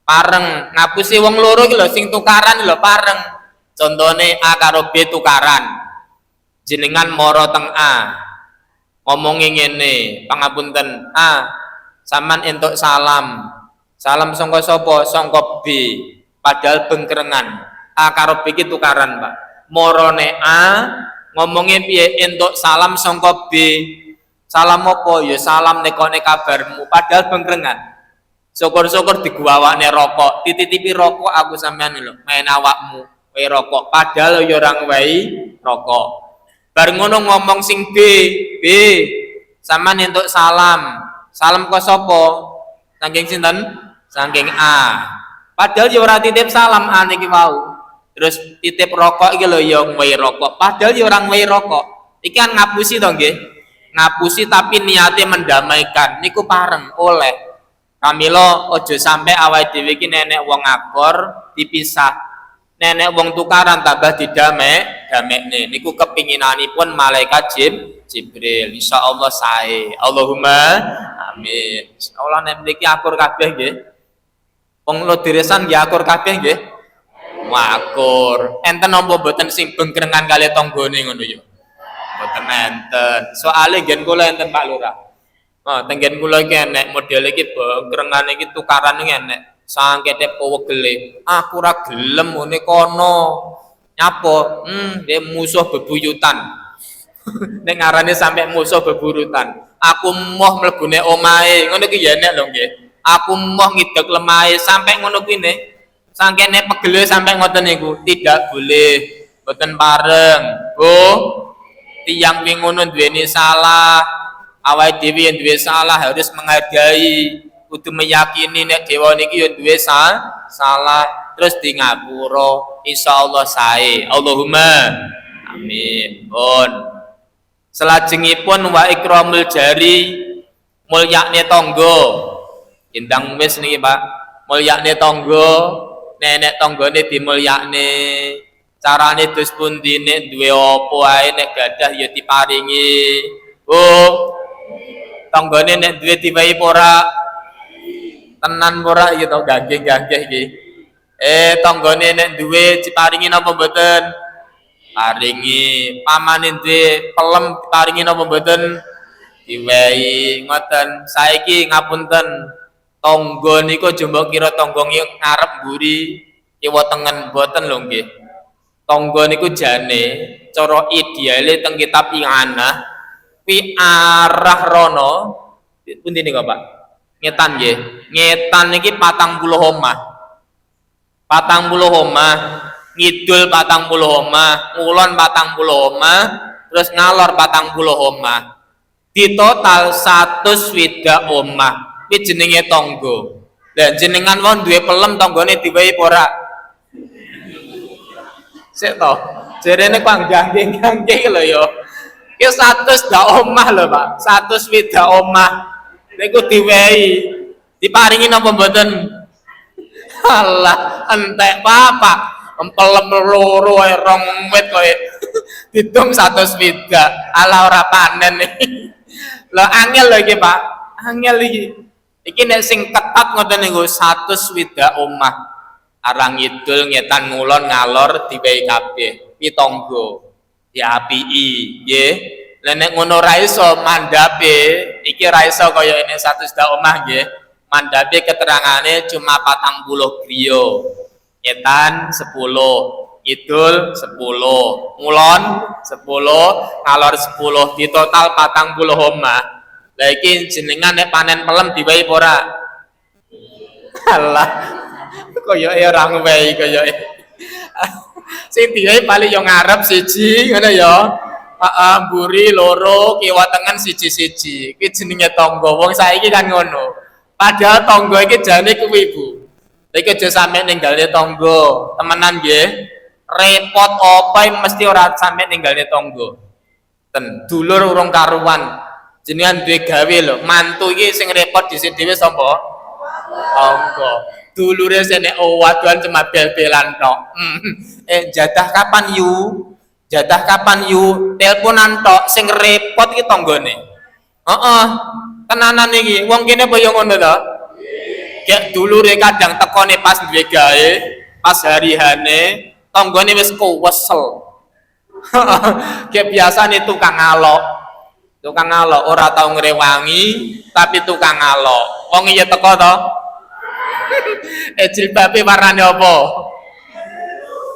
pareng. Ngapusi wong loro iki lho sing tukaran lho pareng. Contone A karo B tukaran. Jenengan moro teng A. Ngomongi ngene, pangapunten, A, sampean entuk salam. Salam sangka sapa? Sangka B. Padahal bengkrengan. A karo B iki tukaran, Pak. Morone A ngomongin piye entuk salam sangka B. Salam apa? Ya salam nekone kabarmu. Padahal bengkrengan. Syukur-syukur diguawakne rokok. Tititipi rokok aku sampean lho, main awakmu. Kowe rokok. Padahal ya ora ngwehi rokok. Bar ngono ngomong sing B, sampean entuk salam. Salam kok sapa? Saking sinten? Saking A. Padahal ya ora titip salam A niki wau. Terus titip rokok iki lho ya ngwehi rokok. Padahal ya ora ngwehi rokok. Iki kan ngapusi to nggih. Ngapusi tapi niate mendamaikan. Niku pareng oleh. Kamilo ojo sampai awake dhewe iki nenek wong akor dipisah. Nenek wong tukaran tambah damekne. Niku kepinginanipun malaikat Jibril. Insyaallah sae. Allahumma amin. Insyaallah nek mriki akur kabeh nggih. Wong lo diresan nggih akur kabeh nggih. Wakur. Enten apa mboten sing bengkrengan kali tanggane ngono ya? Mboten enten. Soale ngen kula enten Pak Lurah. Oh, tenggen kula iki enek model iki bengkrengan iki tukaran iki enek. Sangkete pewegele. Aku ora gelem ngene kono. Nyapa? Dia musuh bebuyutan. Nek ngarane sampe musuh beburutan. Aku moh mlebune omahe. Ngono iki ya enek lho nggih. Aku moh ngidek lemahe sampe ngono kuwi ne. Sangkene pegele sampe ngoten niku. Tidak boleh. Mboten pareng. Bu, tiyang wing ngono duweni salah. Awake dhewe yen duwe salah harus menghargai. Kudu meyakini nek dewa niki yo duwe salah terus di ngapura insyaallah sae. Allahumma amin. Pun selajengipun wa ikramul jari mulyakne tangga. Indang wis niki Pak. Mulyakne tangga, nenek tanggane dimulyakne. Carane dus pundi nek duwe apa ae nek gadah ya diparingi. Oh, tanggane nek duwe diwehi ora tenan ora iki to gageh-gageh iki. Tanggane nek duwe diparingi napa mboten? Paringi. Pamane duwe pelem diparingi napa mboten? Diwehi. Ngoten. Saiki ngapunten. Tangga niku jumbo kira tangga ngarep mburi kiwa tengen mboten lho nggih. Tangga niku jane cara ideale teng kitab I'anah kuwi arah rono pundi niku Pak? Ngetan nggih. Ngetan niki 40 omah. 40 omah, ngidul 40 omah, ngulon 40 omah, terus ngalor 40 omah. Di total 100 omah. Kuwi jenenge tangga. Lah jenengan wong duwe pelem tanggane diwehi ora? Sik to. Jarene kok gangge-gangge lho ya. Ki 100 dak omah lho, Pak. 100 dak omah. Niku diwehi. Diparingi napa mboten? Alah, entek Bapak. Empelem loro ae rong wit kowe. Ditum 100 widak. Alah ora panen iki. Lho angel lho iki, Pak. Angel iki. Iki nek sing ketat ngoten niku 100 widak omah. Arang ngidul ngetan ngulon ngalor diwehi kabeh. Pitangga. Diapiki, nggih. Lah nek ngono ra iso mandhape, iki ra iso kaya ini 100 dak omah nggih. Mandhape keterangane cuma 40 griya. Ngetan 10, ngidul 10, ngulon 10, ngalor 10, di total 40 omah. Lah iki jenengan nek panen pelem diwehi apa ora? Alah. Koyoke ora ngewehi koyoke. Sing diwehi paling yo ngarep siji ngono ya. Heeh, mburi loro, kiwa tengen siji-siji. Iki jenenge tangga. Wong saiki kan ngono. Padahal tangga iki jane kuwi, Bu. Iki aja sampe ninggalne tangga. Temenan nggih. Repot apa mesti ora sampe ninggalne tangga. Ten dulur urung karuan. Jenengan duwe gawe lho. Mantu iki sing repot dhisik dhewe sapa? Tangga. Dulure sene waduhan cuma bel-belan tok. Jadah kapan yu? Jadah kapan yu? Teleponan tok sing repot iki tanggane. Heeh. Tenanan iki. Wong kene apa yo ngono to? Gek dulure kadang tekone pas duwe gawe, pas hari-hane, tanggane wis kuwesel. Gek biasane tukang ngalok. Tukang ngalok ora tau ngrewangi, tapi tukang ngalok. Wong iya teko to? Jilbabe warnane apa?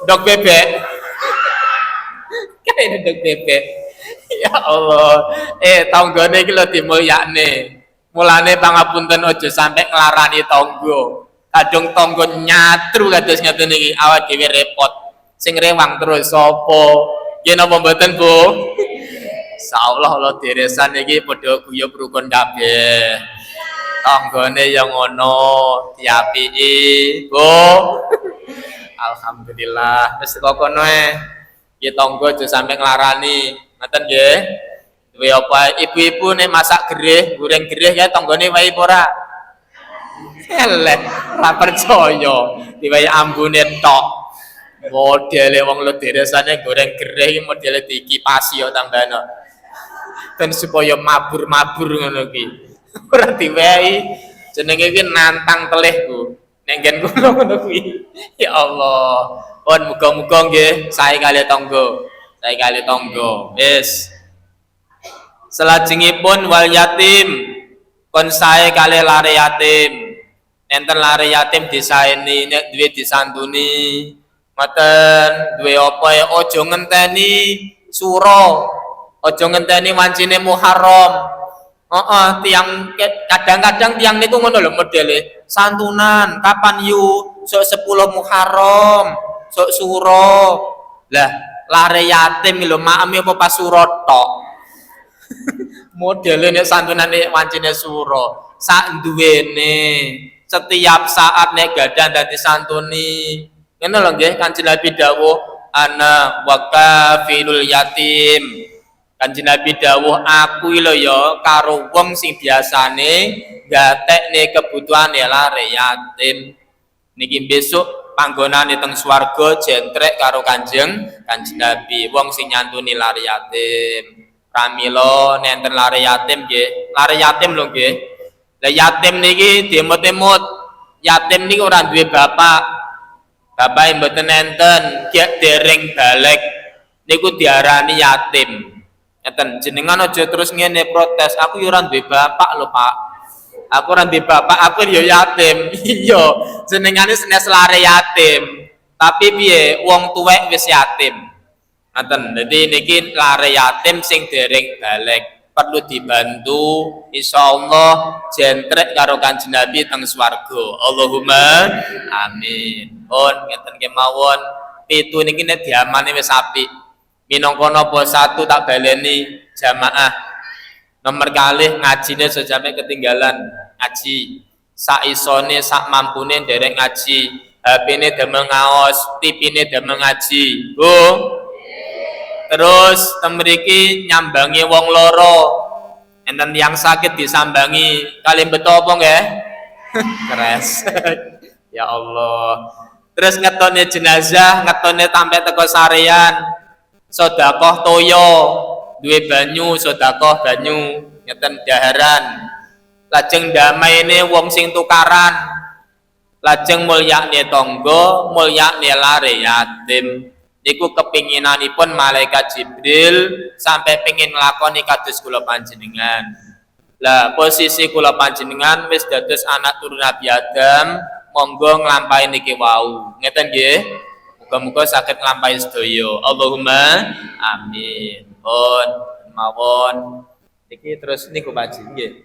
Dok bebek. Kayak dok bebek. Ya Allah. Tanggane iki lho dimulyakne. Mulane pangapunten aja sampe nglarani tangga. Kadung tangga nyatru kados ngeten iki awak dhewe repot. Sing rewang terus sapa? Yen apa mboten, Bu? Insyaallah Allah deresan iki padha guyub rukun kabeh. Tanggane yang ngono diapiki, Bu. Alhamdulillah. Wis kok kono iki tangga aja sampe nglarani. Ngoten nggih. Duwe apa ibu-ibu nek masak gereh, goreng gereh kae tanggane wae apa ora? Eleh, ora percaya. Diwehi ambune tok. Modele wong lu deresane goreng gereh iki modele dikipasi yo tambahno. Ben supaya mabur-mabur ngono ki. Ora diwehi. Jenenge iki nantang telih, Bu. Nek nggen kula ngono kuwi. Ya Allah. Pun muga-muga nggih sae kali tangga. Sae kali tangga. Wis. Selajengipun wal yatim kon sae kali lare yatim. Enten lare yatim disaeni nek duwe disantuni. Mboten duwe apa aja ngenteni sura. Aja ngenteni wancine Muharram. Tiang kadang-kadang tiang niku ngono lho modele. Santunan kapan yu? Sok 10 Muharram, sok sura. Lah, lare yatim lho maem apa pas sura tok. Modele nek santunane wancine sura. Sak duwene setiap saat nek gadah dadi santuni. Ngene lho nggih Kanjeng Nabi dawuh ana waqafilul yatim. Kanjeng Nabi dawuh aku lho ya karo wong sing biasane gatekne kebutuhane lare yatim. Niki besok panggonane teng swarga jentrek karo Kanjeng Nabi wong sing nyantuni lare yatim. Pramila nenten lare yatim nggih. Lare yatim lho nggih. Lah yatim niki demot-demot. Yatim niki ora duwe bapak. Bapake mboten enten, gek dereng balik. Niku diarani yatim. Ngeten jenengan aja terus ngene protes. Aku yo ora duwe bapak lho, Pak. Aku ora duwe bapak, aku yo yatim. Iya, jenengane senes lare yatim. Tapi piye wong tuwek wis yatim. Ngaten, dadi niki lare yatim sing dereng balik perlu dibantu insyaallah jentrek karo Kanjeng Nabi teng swarga. Allahumma amin. Pun ngeten kemawon pitu niki nek diamane wis apik. Minangka napa satu tak baleni jamaah. Nomor kalih ngajine sejame ketinggalan ngaji. Sak isone sak mampune nderek ngaji. HP-ne damel ngaos, TV-ne damel ngaji. Bu Terus teng mriki nyambangi wong loro. Enten yang sakit disambangi kali beto apa nggih? Keres. Ya Allah. Terus ngetone jenazah, ngetone sampai teko sarean. Sedekah toyo, duwe banyu, sedekah banyu, ngeten daharan. Lajeng damaine wong sing tukaran. Lajeng mulyakne tangga, mulyakne lare yatim. Niku kepinginanipun malaikat Jibril sampai pengin nglakoni kados kula panjenengan. Lah posisi kula panjenengan wis dados anak turun Nabi Adam, monggo nglampahi niki wau. Ngeten nggih. Muga-muga saged nglampahi sedaya. Allahumma amin. Pun mawon iki terus niku Pak Ji nggih.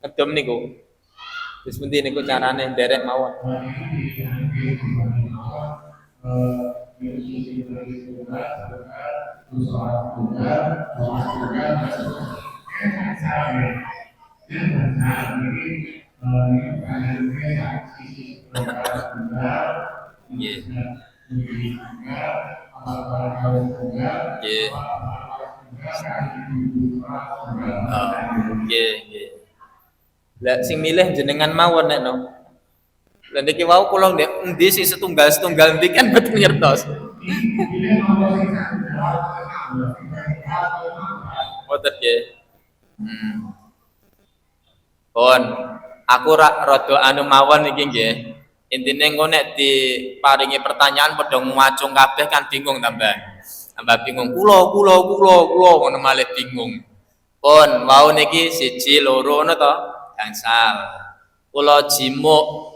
Ngedom niku. Wis pundi niku carane nderek mawon. Nggih. Nggih. Nggih, nggih. Lah sing milih jenengan mawon nek no. Lah niki wau kula ndek endi sing setunggal-setunggal ndi kan boten ngertos. Boten nggih. Pun aku rada anu mawon iki nggih. Intine engko nek diparingi pertanyaan padha ngwacung kabeh kan bingung tambah. Tambah bingung kula ngono malih bingung. Pun wau niki 1 2 ngono to, gangsal. Kula jimuk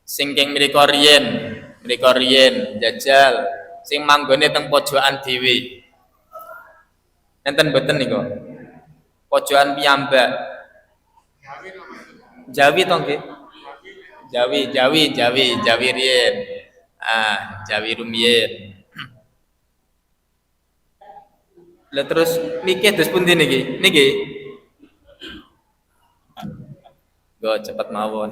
sing keng mriko riyen jajal sing manggone teng pojokan dhewe. Enten mboten niku. Pojokan piyambak. Jawi to nggih? Jawi riyen. Jawi rumiyin. Lah terus niki dos pundi niki? Niki. Go cepet mawon.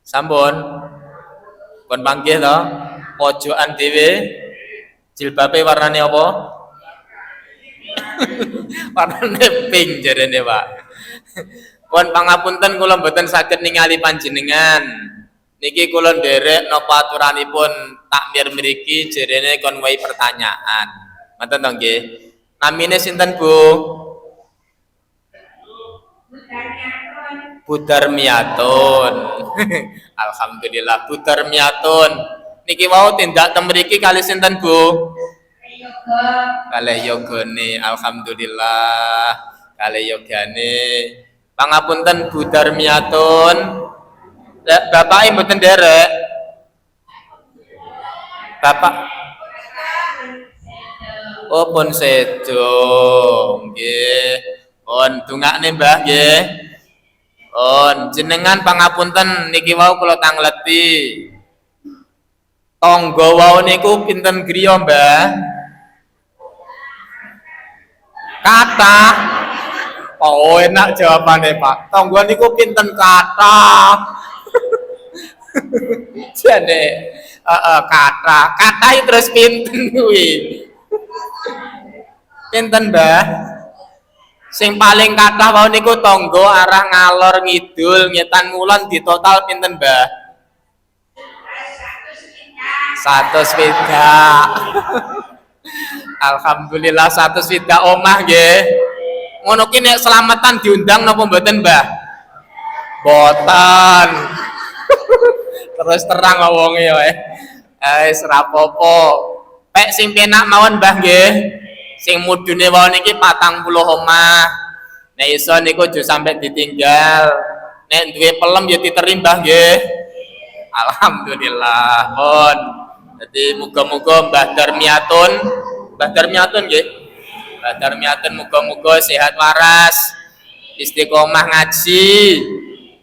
Sampun. Kon panggih to, pojokan dhewe. Jilbabe warnane apa? Warnane pink jarene, Pak. Pun pangapunten kula mboten saged ningali panjenengan. Niki kula nderek napa aturanipun takmir mriki jarene kon wae pertanyaan. Ngoten to nggih. Namine sinten, Bu? Budarmiatun. Alhamdulillah Budarmiatun. Niki wau tindak teng mriki kali sinten, Bu? Kalih yogane. Alhamdulillah kalih yogane. Pangapunten Budarmiatun. Bapake mboten nderek. Bapak oh pun sedo nggih. Pun dongakne Mbah nggih. Jenengan pangapunten niki wau kula tangleti. Tangga wau niku pinten griya, Mbah? Kathah. Oh, enak jawabane, Pak. Tangga niku pinten kathah. Jane kathah. Kathah terus pinten kuwi? Pinten, Mbah? Sing paling kathah wau niku tangga arah ngalor ngidul ngetan ngulon di total pinten, Mbah? 100 Alhamdulillah 100 omah nggih. Ngono ki nek selamatan diundang napa mboten, Mbah? Boten. Terus terang wonge wae. Wis ora apa-apa. Pek sing penak mawon, Mbah nggih. Sing mudune wae niki 40 omah. Nek iso niku aja sampe ditinggal. Nek duwe pelem ya diterima, Mbah nggih. Alhamdulillah. Pun. Jadi muga-muga Mbah Darmiatun nggih. Mbah Darmiatun muga-muga sehat waras, istiqomah ngaji.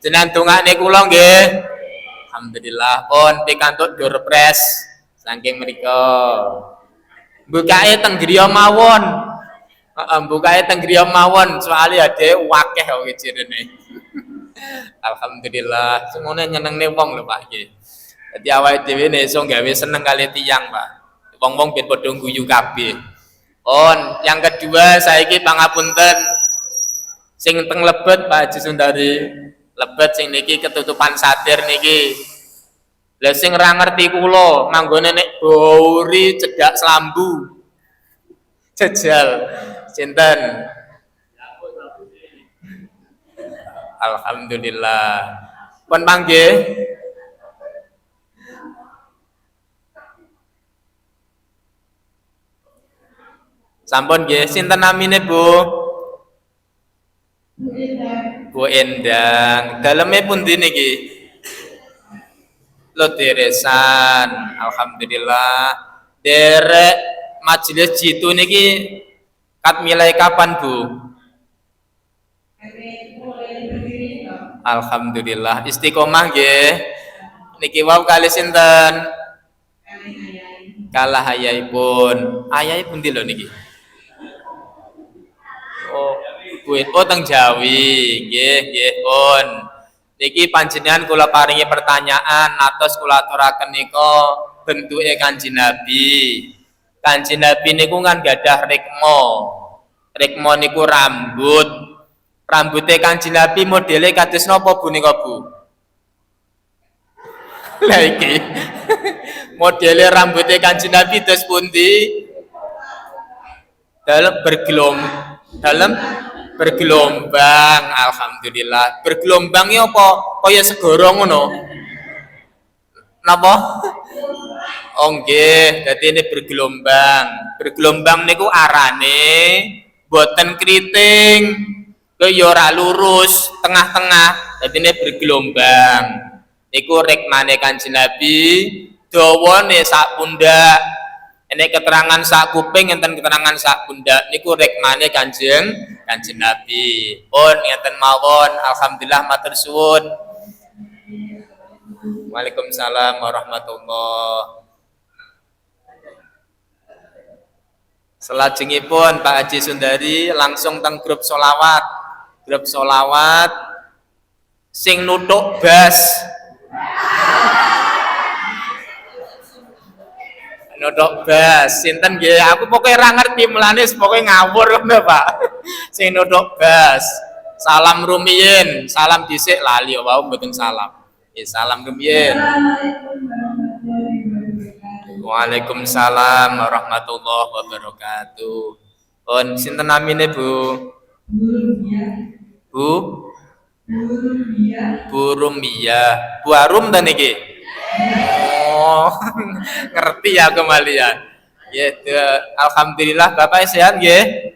Jenengan dongakne kula nggih. Alhamdulillah pun pikantuk door press saking mriko. Bukake teng griya mawon. Heeh, bukake teng griya mawon, soalé ade wakeh kok jirene. Alhamdulillah, semono nyenengne wong lho Pak nggih. Dadi awake dhewe nek iso gawe seneng kali tiyang, Pak. Wong-wong ben padha guyu kabeh. Yang kedua saiki pangapunten sing teng Lebet Pak Haji Sundari. Lebet sing niki ketutupan satir niki. Lah sing ora ngerti kula, manggone nek Bauri cedak Selambu. Jejal sinten? Alhamdulillah. Pun panggih. Sampun nggih, sinten namine Bu? Bu Endang. Daleme pundi niki? Lo deresan. Alhamdulillah. Derek majelis jitu niki kat milai kapan Bu? Alhamdulillah istiqomah nggih. Niki wau kali sinten? Kalah ayaipun. Ayai pundi lho niki? Oh teng Jawi. Nggih pun. Niki panjenengan kula paringi pertanyaan atos kula aturaken nika bentuke Kanjeng Nabi. Kanjeng Nabi niku kan gadah rikma. Rikma niku rambut. Rambute Kanjeng Nabi modele kados napa Bu nika Bu? Lah iki. Modele rambute Kanjeng Nabi dos pundi? Dalam bergelombang. Alhamdulillah. Bergelombangnya apa? Kaya segara ngono. Napa? Oh nggih, dadi ini bergelombang. Bergelombang niku arane boten kriting. Kaya ora lurus, tengah-tengah. Dadi ini bergelombang. Niku rikmane Kanjeng Nabi, dawane sak pundak. Ini keterangan sak kuping, enten keterangan sak pundak. Niku rikmane Kanjeng Nabi. Ngeten mawon. Alhamdulillah matur suwun. Waalaikumsalam warahmatullahi. Selajengipun Pak Haji Sundari langsung teng grup solawat. Grup solawat sing nutuk bas. Nutuk bas. Sinten nggih? Aku pokoke ora ngerti mulane pokoke ngawur ngono, Pak. Sing nutuk bas. Salam rumiyin, salam dhisik lali wau mboten salam. Salam rumiyin. Waalaikumsalam warahmatullahi wabarakatuh. Sinten namine Bu? Bu? Bu Rumiyah. Bu Arum ta niki? Oh, ngerti ya kembalian. Ya, alhamdulillah Bapak sehat nggih?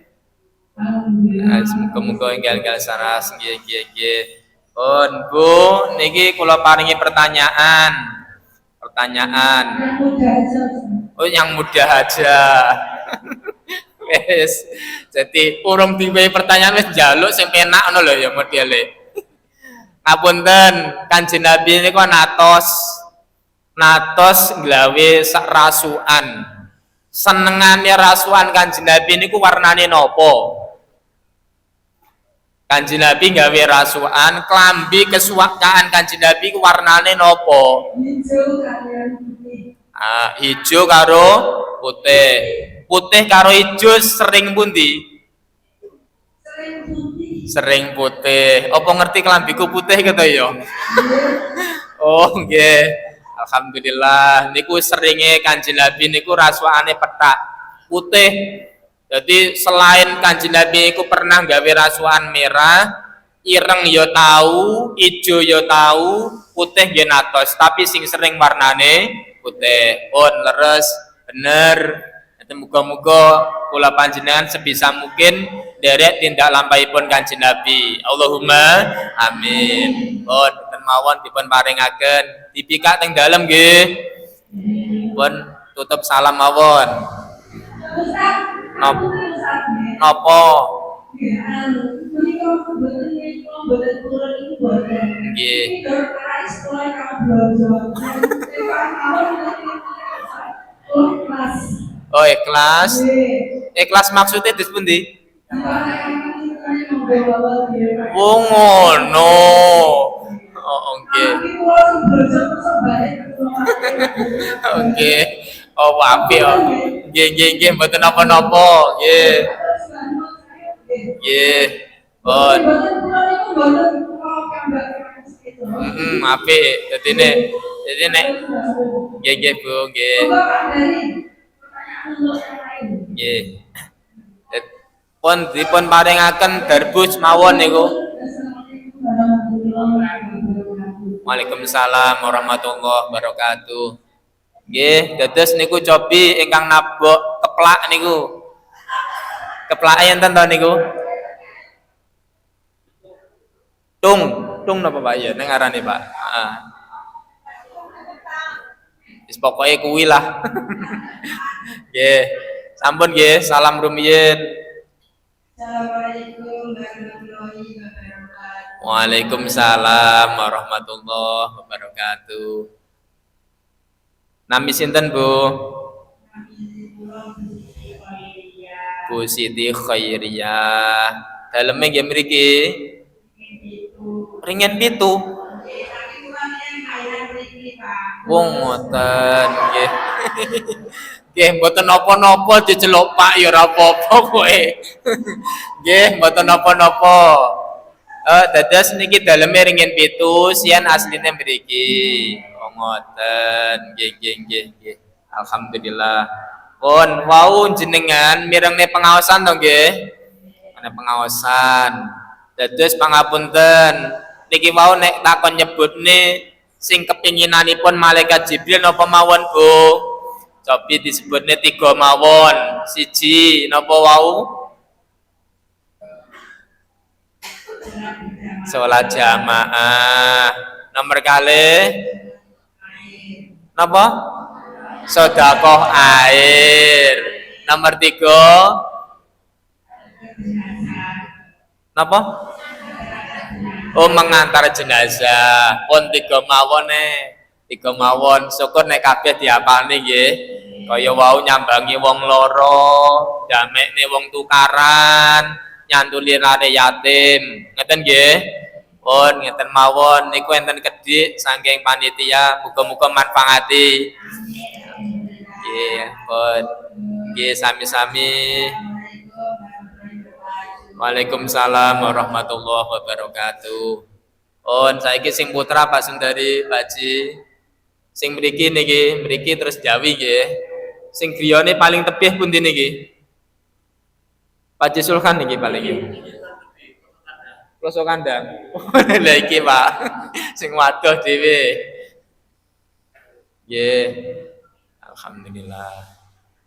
Semoga enggal-enggal saras nggih. Bu, niki kula paringi pertanyaan. Oh, yang mudah aja. Wes. Jadi urung diwehi pertanyaan wis njaluk sing penak ngono lho ya modele. Ngapunten, Kanjeng Nabi niku natos nggawe sak rasukan. Senengane rasukan Kanjeng Nabi niku warnane napa? Kanjeng Nabi gawe rasukan, klambi kesukaan Kanjeng Nabi ku warnane napa? Hijau karo putih. Putih karo hijau sering pundi? Sering putih. Apa ngerti klambiku putih gitu ya? Oh nggih. Alhamdulillah niku seringe Kanjeng Nabi niku rasukane petak putih. Jadi selain Kanjeng Nabi iku pernah gawe rasukan merah, ireng ya tahu, ijo ya tahu, putih nggih natos, tapi sing sering warnane putih. Leres bener. Muga-muga kula panjenengan sebisa mungkin derek tindak lampahipun Kanjeng Nabi. Allahumma amin. Ten mawon dipun paringaken dipikak teng dalem nggih. Pun tutup salam mawon. Napa? Nggih. Oh, ikhlas. Ikhlas maksudnya dis pundi? Oh, ngono. Oh, oke. Oke. Oh, wapi oh. Nggih, mboten napa-napa. Nggih. Nggih. Oh. Apik. Dadi nek nggih Bu, nggih. Nggih. Pun dipun paringaken darbus mawon niku. Waalaikumsalam warahmatullahi wabarakatuh. Nggih, dados niku cobi ingkang nabok keplak niku. Keplake enten to niku? Tung napa Pak ya ning ngarane Pak? Heeh. Wis pokoke kuwi lah. Nggih. Sampun nggih, salam rumiyin. Assalamualaikum warahmatullahi wabarakatuh. Waalaikumsalam warahmatullahi wabarakatuh. Nami sinten Bu? Bu Siti Khairiyah. Daleme nggih mriki. Ringen pitu. Wong ngoten nggih. Nggih mboten napa-napa diceluk Pak ya ora apa-apa kowe. Nggih mboten napa-napa. Dados niki daleme ringen pitu, sian asline mriki. Oh ngoten. Nggih. Alhamdulillah. Pun wau jenengan mirengne pengaosan to nggih. Ana pengaosan. Dados pangapunten. Niki wau nek takon nyebutne sing kepinginanipun malaikat Jibril napa mawon Bu? Cobi disebutne 3 mawon. Siji napa wau? Salat jamaah. Nomor kalih napa? Sedekah air. Nomor 3 napa? Oh, mengantar jenazah. Pun 3 mawon tiga mawon. Syukur nek kabeh diapalne nggih. Kaya wau nyambangi wong loro, damekne wong tukaran, nyantuli lare yatim. Ngeten nggih. Pun ngeten mawon niku enten kedhik saking panitia, muga-muga manfaati. Nggih, pun nggih sami-sami. Waalaikumsalam warahmatullahi wabarakatuh. On saiki sing putra Pak Sundari, Pak Ji. Sing mriki niki, mriki terus Jawi nggih. Sing griyane paling tebih pundi niki? Pak Ji Sulkan niki paling nggih. Kloso kandang. Lah iki Pak. Sing wadoh dhewe. Nggih. Alhamdulillah.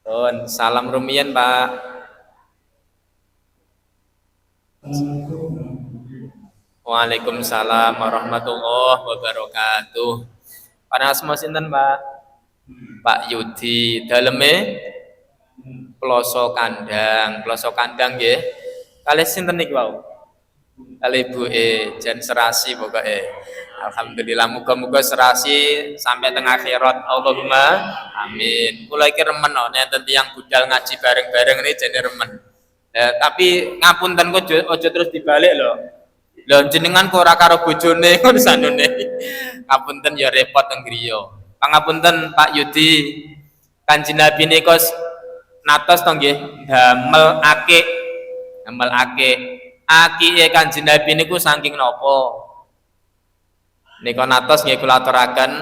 On salam rumiyin Pak. Waalaikumsalam warahmatullahi wabarakatuh. Panasma sinten Pak? Pak Yudi. Daleme Ploso Kandang nggih. Kalih sinten niki wau? Kalih ibuke jan serasi pokoke. Alhamdulillah muga-muga serasi sampai tengah akhirat. Allahumma amin. Kula iki remen nek tiyang budal ngaji bareng-bareng ini jane remen. Tapi ngapunten kok aja terus dibalik lho. Lho jenengan kok ora karo bojone ngono sanune. Ngapunten ya repot teng griya. Pangapunten Pak Yudi. Kanjeng Nabi nika natos to nggih damel akik. Akike Kanjeng Nabi niku saking napa? Nika natos nggih kula aturaken.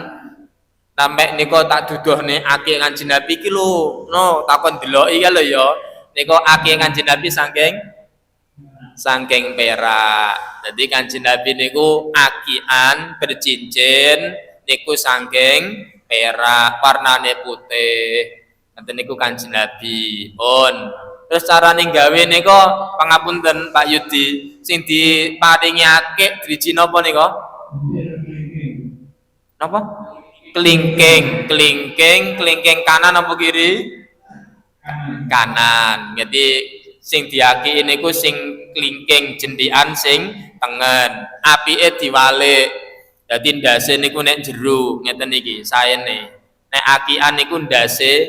Sampai nika tak duduhne akik Kanjeng Nabi iki lho. No, takon deloki ya lho ya. Nika akik Kanjeng Nabi saking perak. Jadi Kanjeng Nabi niku akian bercincin niku saking perak, warnane putih. Nanti niku Kanjeng Nabi. Pun. Terus carane gawe nika pangapunten Pak Yudi, sing diparingi akik driji napa nika? Napa? Kelingking kanan apa kiri? Kanan. Jadi sing diaki niku sing klingking jendian sing tengen. Apike diwalik. Dadi ndase niku nek jero ngeten iki saene. Nek akian niku ndase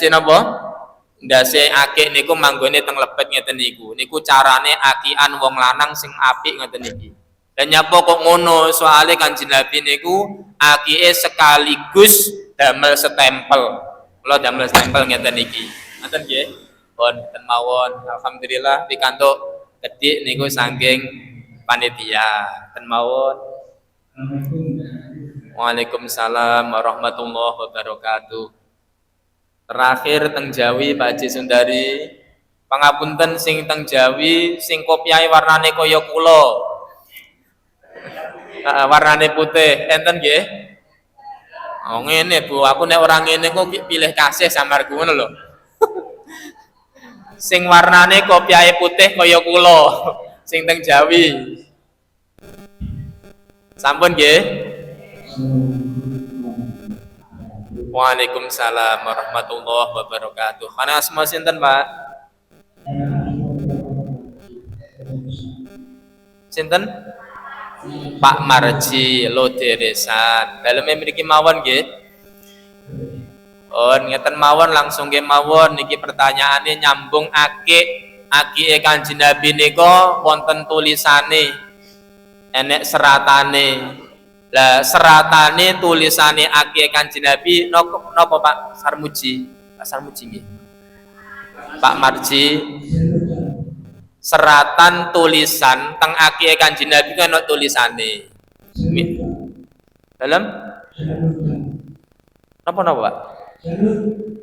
napa? ndase akik niku manggone teng lepet ngeten niku. Niku carane akian wong lanang sing apik ngeten niki. Dan nyapa kok ngono? Soale Kanjeng Nabi niku akike sekaligus damel stempel. Kula damel stempel ngeten niki. Ngoten nggih. Pun ten mawon. Alhamdulillah pikantuk kedik niku saking panitia. Ten mawon. Waalaikumsalam warahmatullahi wabarakatuh. Terakhir teng Jawi Pak Haji Sundari. Pangapunten sing teng Jawi sing kopiahe warnane kaya kula. Warnane putih, enten nggih? Oh ngene Bu, aku nek ora ngene kok pilih kasih samarku ngono lho. Sing warnane kopiahe putih kaya kula, sing teng Jawi. Sampun nggih? Waalaikumsalam warahmatullahi wabarakatuh. Ana asma sinten, Pak? Sinten? Pak Marji Loderesan. Daleme mriki mawon nggih. Oh, ngeten mawon langsung nggih mawon niki pertanyaane nyambung akike Kanjeng Nabi nika wonten tulisane. Enek seratane. Lah seratane tulisane akike Kanjeng Nabi napa Pak Sarmuji? Pak Sarmuji nggih. Pak Marji seratan tulisan teng akike Kanjeng Nabi kan ono tulisane. Dalam napa Pak?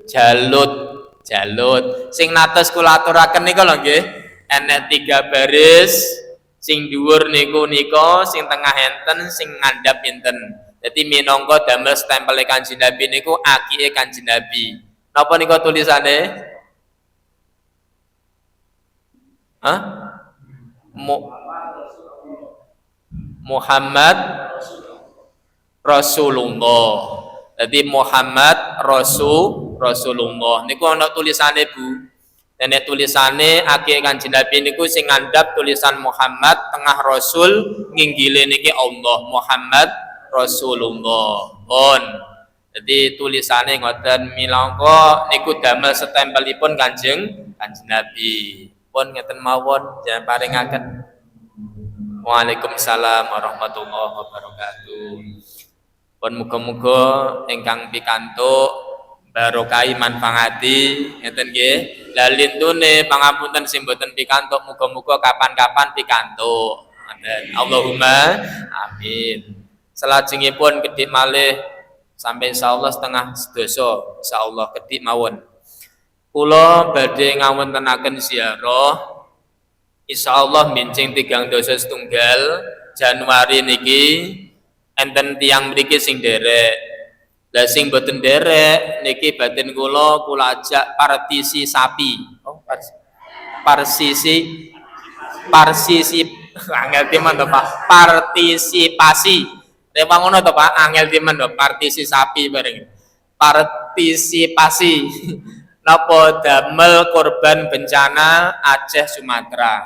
Jalut. Sing nates kula aturaken nika lho nggih. Enek 3 baris, sing dhuwur niku nika, sing tengah enten, sing ngandhap enten. Dadi minangka damel stempel Kanjeng Nabi niku akike Kanjeng Nabi. Napa nika tulisane? Hah? Muhammad Rasulullah. Jadi Muhammad Rasulullah. Niku ana tulisane Bu. Nek tulisane akeh Kanjeng Nabi niku sing ngandhap tulisan Muhammad, tengah Rasul, nginggile niki Allah Muhammad Rasulullah. Pun. Jadi tulisane ngoten minangka niku damel stempelipun Kanjeng Nabi. Pun ngeten mawon jangan paringaken. Waalaikumsalam warahmatullahi wabarakatuh. Pun muga-muga ingkang pikantuk barokai manfaati ngeten nggih. Lah lintune pangapunten sing mboten pikantuk muga-muga kapan-kapan pikantuk. Ngoten. Allahumma amin. Salajengipun kedhik malih sampai insyaallah setengah sedasa insyaallah kedhik mawon. Kula badhe ngawontenaken ziarah insyaallah mincing 3 dosa setunggal Januari niki enten tiyang mriki sing derek. Lah sing boten derek niki batin kula ajak partisi sapi. Oh, angel timan to Pak. Partisipasi. Rewa ngono to Pak, angel timan to partisipasi bareng. Partisipasi. Napa damel korban bencana Aceh Sumatera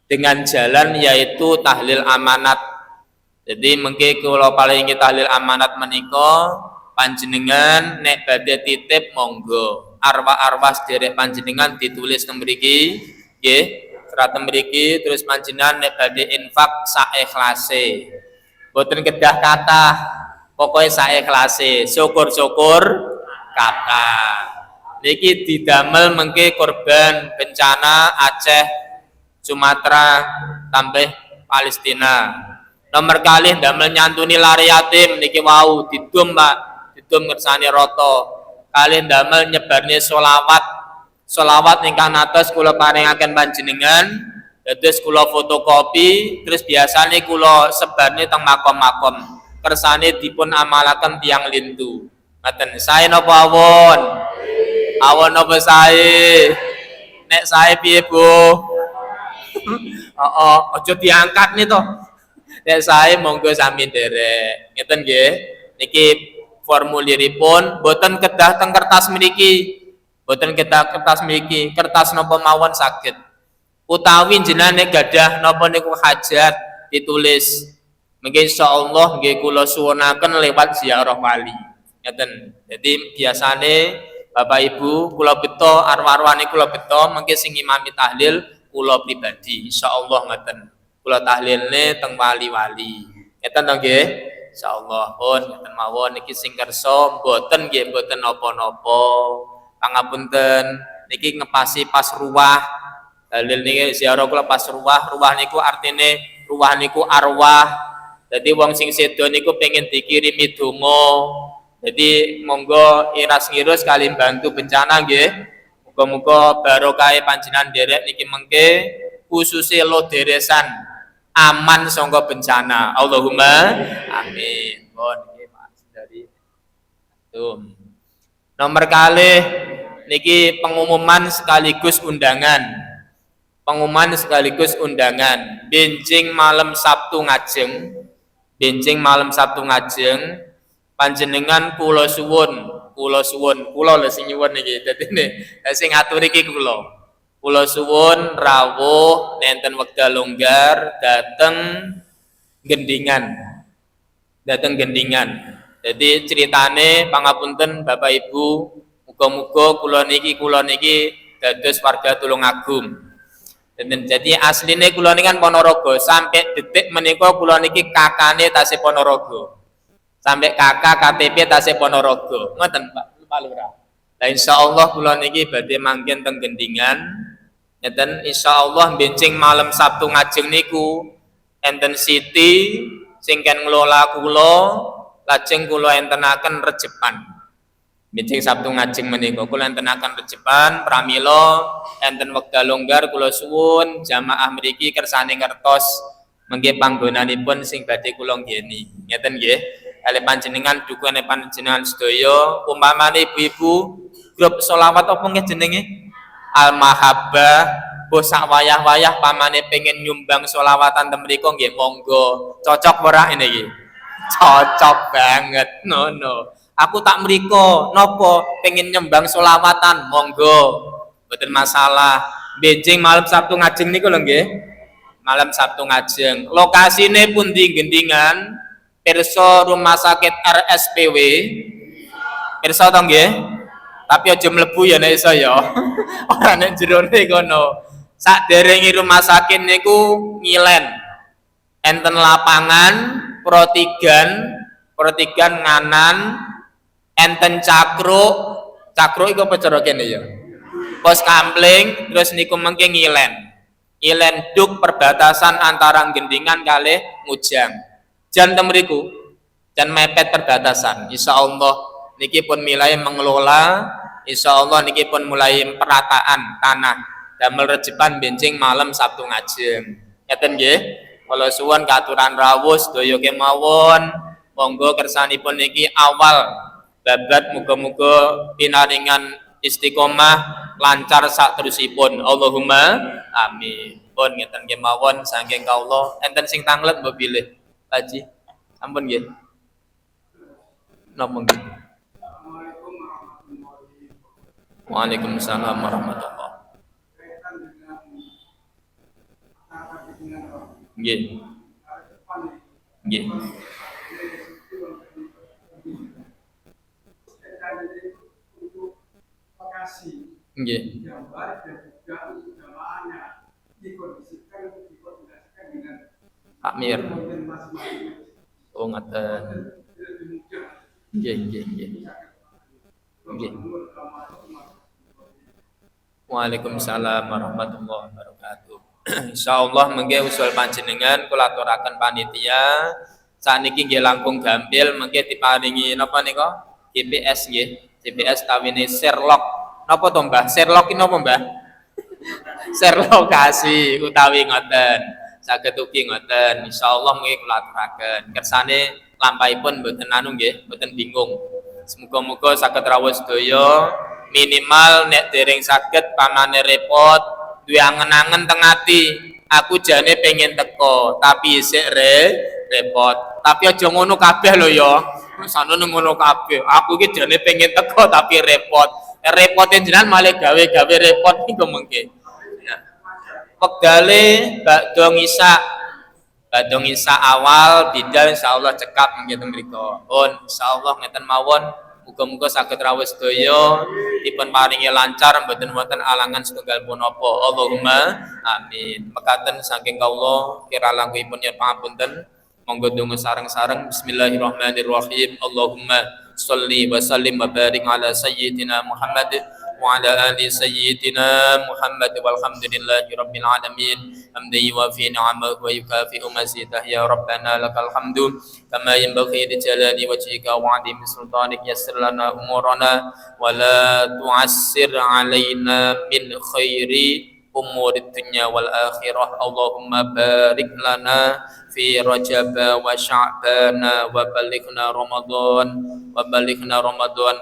dengan jalan yaitu tahlil amanat. Jadi mengke kula palingi tahlil amanat menika panjenengan nek badhe titip monggo arwah-arwah sederek panjenengan ditulis teng mriki nggih serat mriki terus panjenengan nek badhe infak saikhlase boten kedah kathah pokoke saikhlase syukur-syukur kathah. Niki didamel mengke korban bencana Aceh, Sumatera, tambah Palestina. Nomor kalih damel nyantuni lare yatim niki wau didum Pak, didum ngersani rata. Kalih damel nyebarne selawat ingkang atos kula paringaken panjenengan. Dados kula fotokopi terus biasane kula sebarne teng makom-makom. Kersane dipun amalaken tiyang lintu. Ngaten sae napa awon? Awon apa sae? Nek sae piye, Bu? Aja diangkat nih toh. Nek sae monggo sami nderek. Ngeten nggih. Niki formuliripun boten kedah teng kertas mriki. Boten kedah kertas mriki. Kertas napa mawon saged. Utawi jenengan gadah napa niku hajat ditulis. Mungkin insyaallah nggih kula suwunaken lewat ziarah wali. Ngeten. Jadi biasane Bapak Ibu, kula beto arwah-arwane kula beto mengke sing ngimami tahlil kula pribadi. Insyaallah ngoten. Kula tahlilne teng wali-wali. Ngeten to nggih? Insyaallah pun ngeten mawon niki sing kersa mboten nggih mboten napa-napa. Pangapunten niki ngepasi pas ruwah. Tahlil niki ziarah kula pas ruwah. Ruwah niku artine ruwah niku arwah. Jadi wong sing sedo niku pengen dikirimi donga. Jadi monggo iras ngirus kali bantu bencana nggih. Muga-muga barokah panjenengan derek niki mengke khususé lo deresan aman sangka bencana. Allahumma amin. Pun nggih Mas dari nomor kalih niki pengumuman sekaligus undangan. Pengumuman sekaligus undangan. Benjing malam Sabtu ngajeng. Benjing malam Sabtu ngajeng. Panjenengan kula suwun kula lho sing nyuwun iki dadi sing ngatur iki kula suwun rawuh nenten wekdal longgar dateng gendingan jadi ceritane pangapunten Bapak Ibu muga-muga kula niki dados warga Tulungagung jadi asline kula niki kan Ponorogo sampai detik menika kula niki kakane tasih Ponorogo sampai kakak KTP tasih Ponorogo ngoten Pak Lurah. Lah insyaallah kula niki badhe manggen teng Gendingan ngeten insyaallah benjing malam Sabtu ngajeng niku enten Siti sing ken ngelola kula lajeng kula entenaken rejepan benjing Sabtu ngajeng menika kula entenaken rejepan pramila enten wekdal longgar kula suwun jamaah mriki kersane ngertos mengke panggonanipun sing badhe kula nggeni ngeten nggih kali panjenengan dukune panjenengan sedaya umpamane ibu-ibu grup selawat apa nggih jenenge Al Mahabbah mbok sak wayah-wayah pamane pengen nyumbang selawatan ten mriku nggih monggo cocok ora ini iki cocok banget no aku tak mriku napa pengen nyumbang selawatan monggo mboten masalah benjing malam Sabtu ngajeng niku lho nggih malam Sabtu ngajeng lokasine pundi Gendingan pirsa rumah sakit RSPW pirsa to nggih tapi aja mlebu ya nek iso ya ora nek jerone kono sakderenge rumah sakit niku ngilen enten lapangan protigan nganan enten cakruk iku apa cara kene ya pos kampling terus niku mengke ngilen duk perbatasan antara Gendingan kalih Ngujang jan temriku jan mepet perbatasan insyaallah niki pun mulai mengelola insyaallah niki pun mulai perataan tanah damel rejepan benjing malam Sabtu ngajeng ngeten nggih kula suwun katuran rawuh sedaya kemawon monggo kersanipun niki awal babat muga-muga pinaringan istiqomah lancar sak terusipun Allahumma amin pun ngeten kemawon saking kaula enten sing tanglet mbok bilih Haji, ampun nggih. Napa nggih? Waalaikumsalam warahmatullahi. Nggih. Nggih. Nggih. Pak Mir. Oh ngaten. Nggih. Waalaikumsalam warahmatullahi wabarakatuh. Insyaallah mengke usul panjenengan kula aturaken panitia saniki nggih langkung gampil mengke diparingi napa nika? GPS nggih. GPS tawine Sherlock. Napa to Mbah? Sherlock iki napa Mbah? Serlokasi utawi ngoten. Saged ugi ngoten. Insyaallah mengke kula aturaken. Kersane lampahipun mboten anu nggih, mboten bingung. Semoga-moga saged rawuh sedaya minimal nek dereng saged pamane repot duwe angen-angen teng ati. Aku jane pengen teko, tapi isih repot. Tapi aja ngono kabeh lho ya. Sanono ngono kabeh. Aku iki jane pengen teko tapi repot. Repote jenengan malah gawe-gawe repot niku mengke. Wekdale badhe ngisa awal bidal insyaallah cekap nggih teng mriku. Pun insyaallah ngeten mawon Muga-muga saged rawuh sedaya dipun paringi lancar mboten wonten alangan setunggal punapa. Allahumma amin. Mekaten saking kawula kira langkungipun nyuwun pangapunten. Monggo donga sareng-sareng. Bismillahirrahmanirrahim. Allahumma sholli wa sallim wa barik ala sayyidina Muhammad wa ala ali sayyidina Muhammad walhamdulillahi rabbil alamin. Hamdan yuwafi ni'amahu wa yukafi'u mazidah. Ya Rabbana lakal hamdu kama yanbaghi li jalali wajhika wa 'azimi sultanik. Yassir lana umurana wa la tu'assir alaina min khairi umurid dunya wal akhirah. Allahumma barik lana fi Rajab wa Sya'ban wa balighna Ramadan.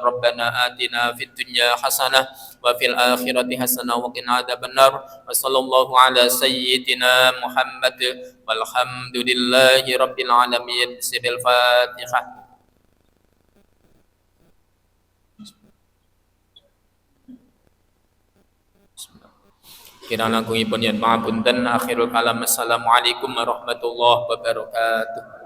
Rabbana atina fid dunya hasanah wa fil akhirati hasanah wa qina adzabannar. Wa sallallahu ala sayyidina Muhammad walhamdulillahi rabbil alamin. Siril Fatihah. Kira langkungipun yen pangapunten. Akhirul kalam. Assalamualaikum warahmatullahi wabarakatuh.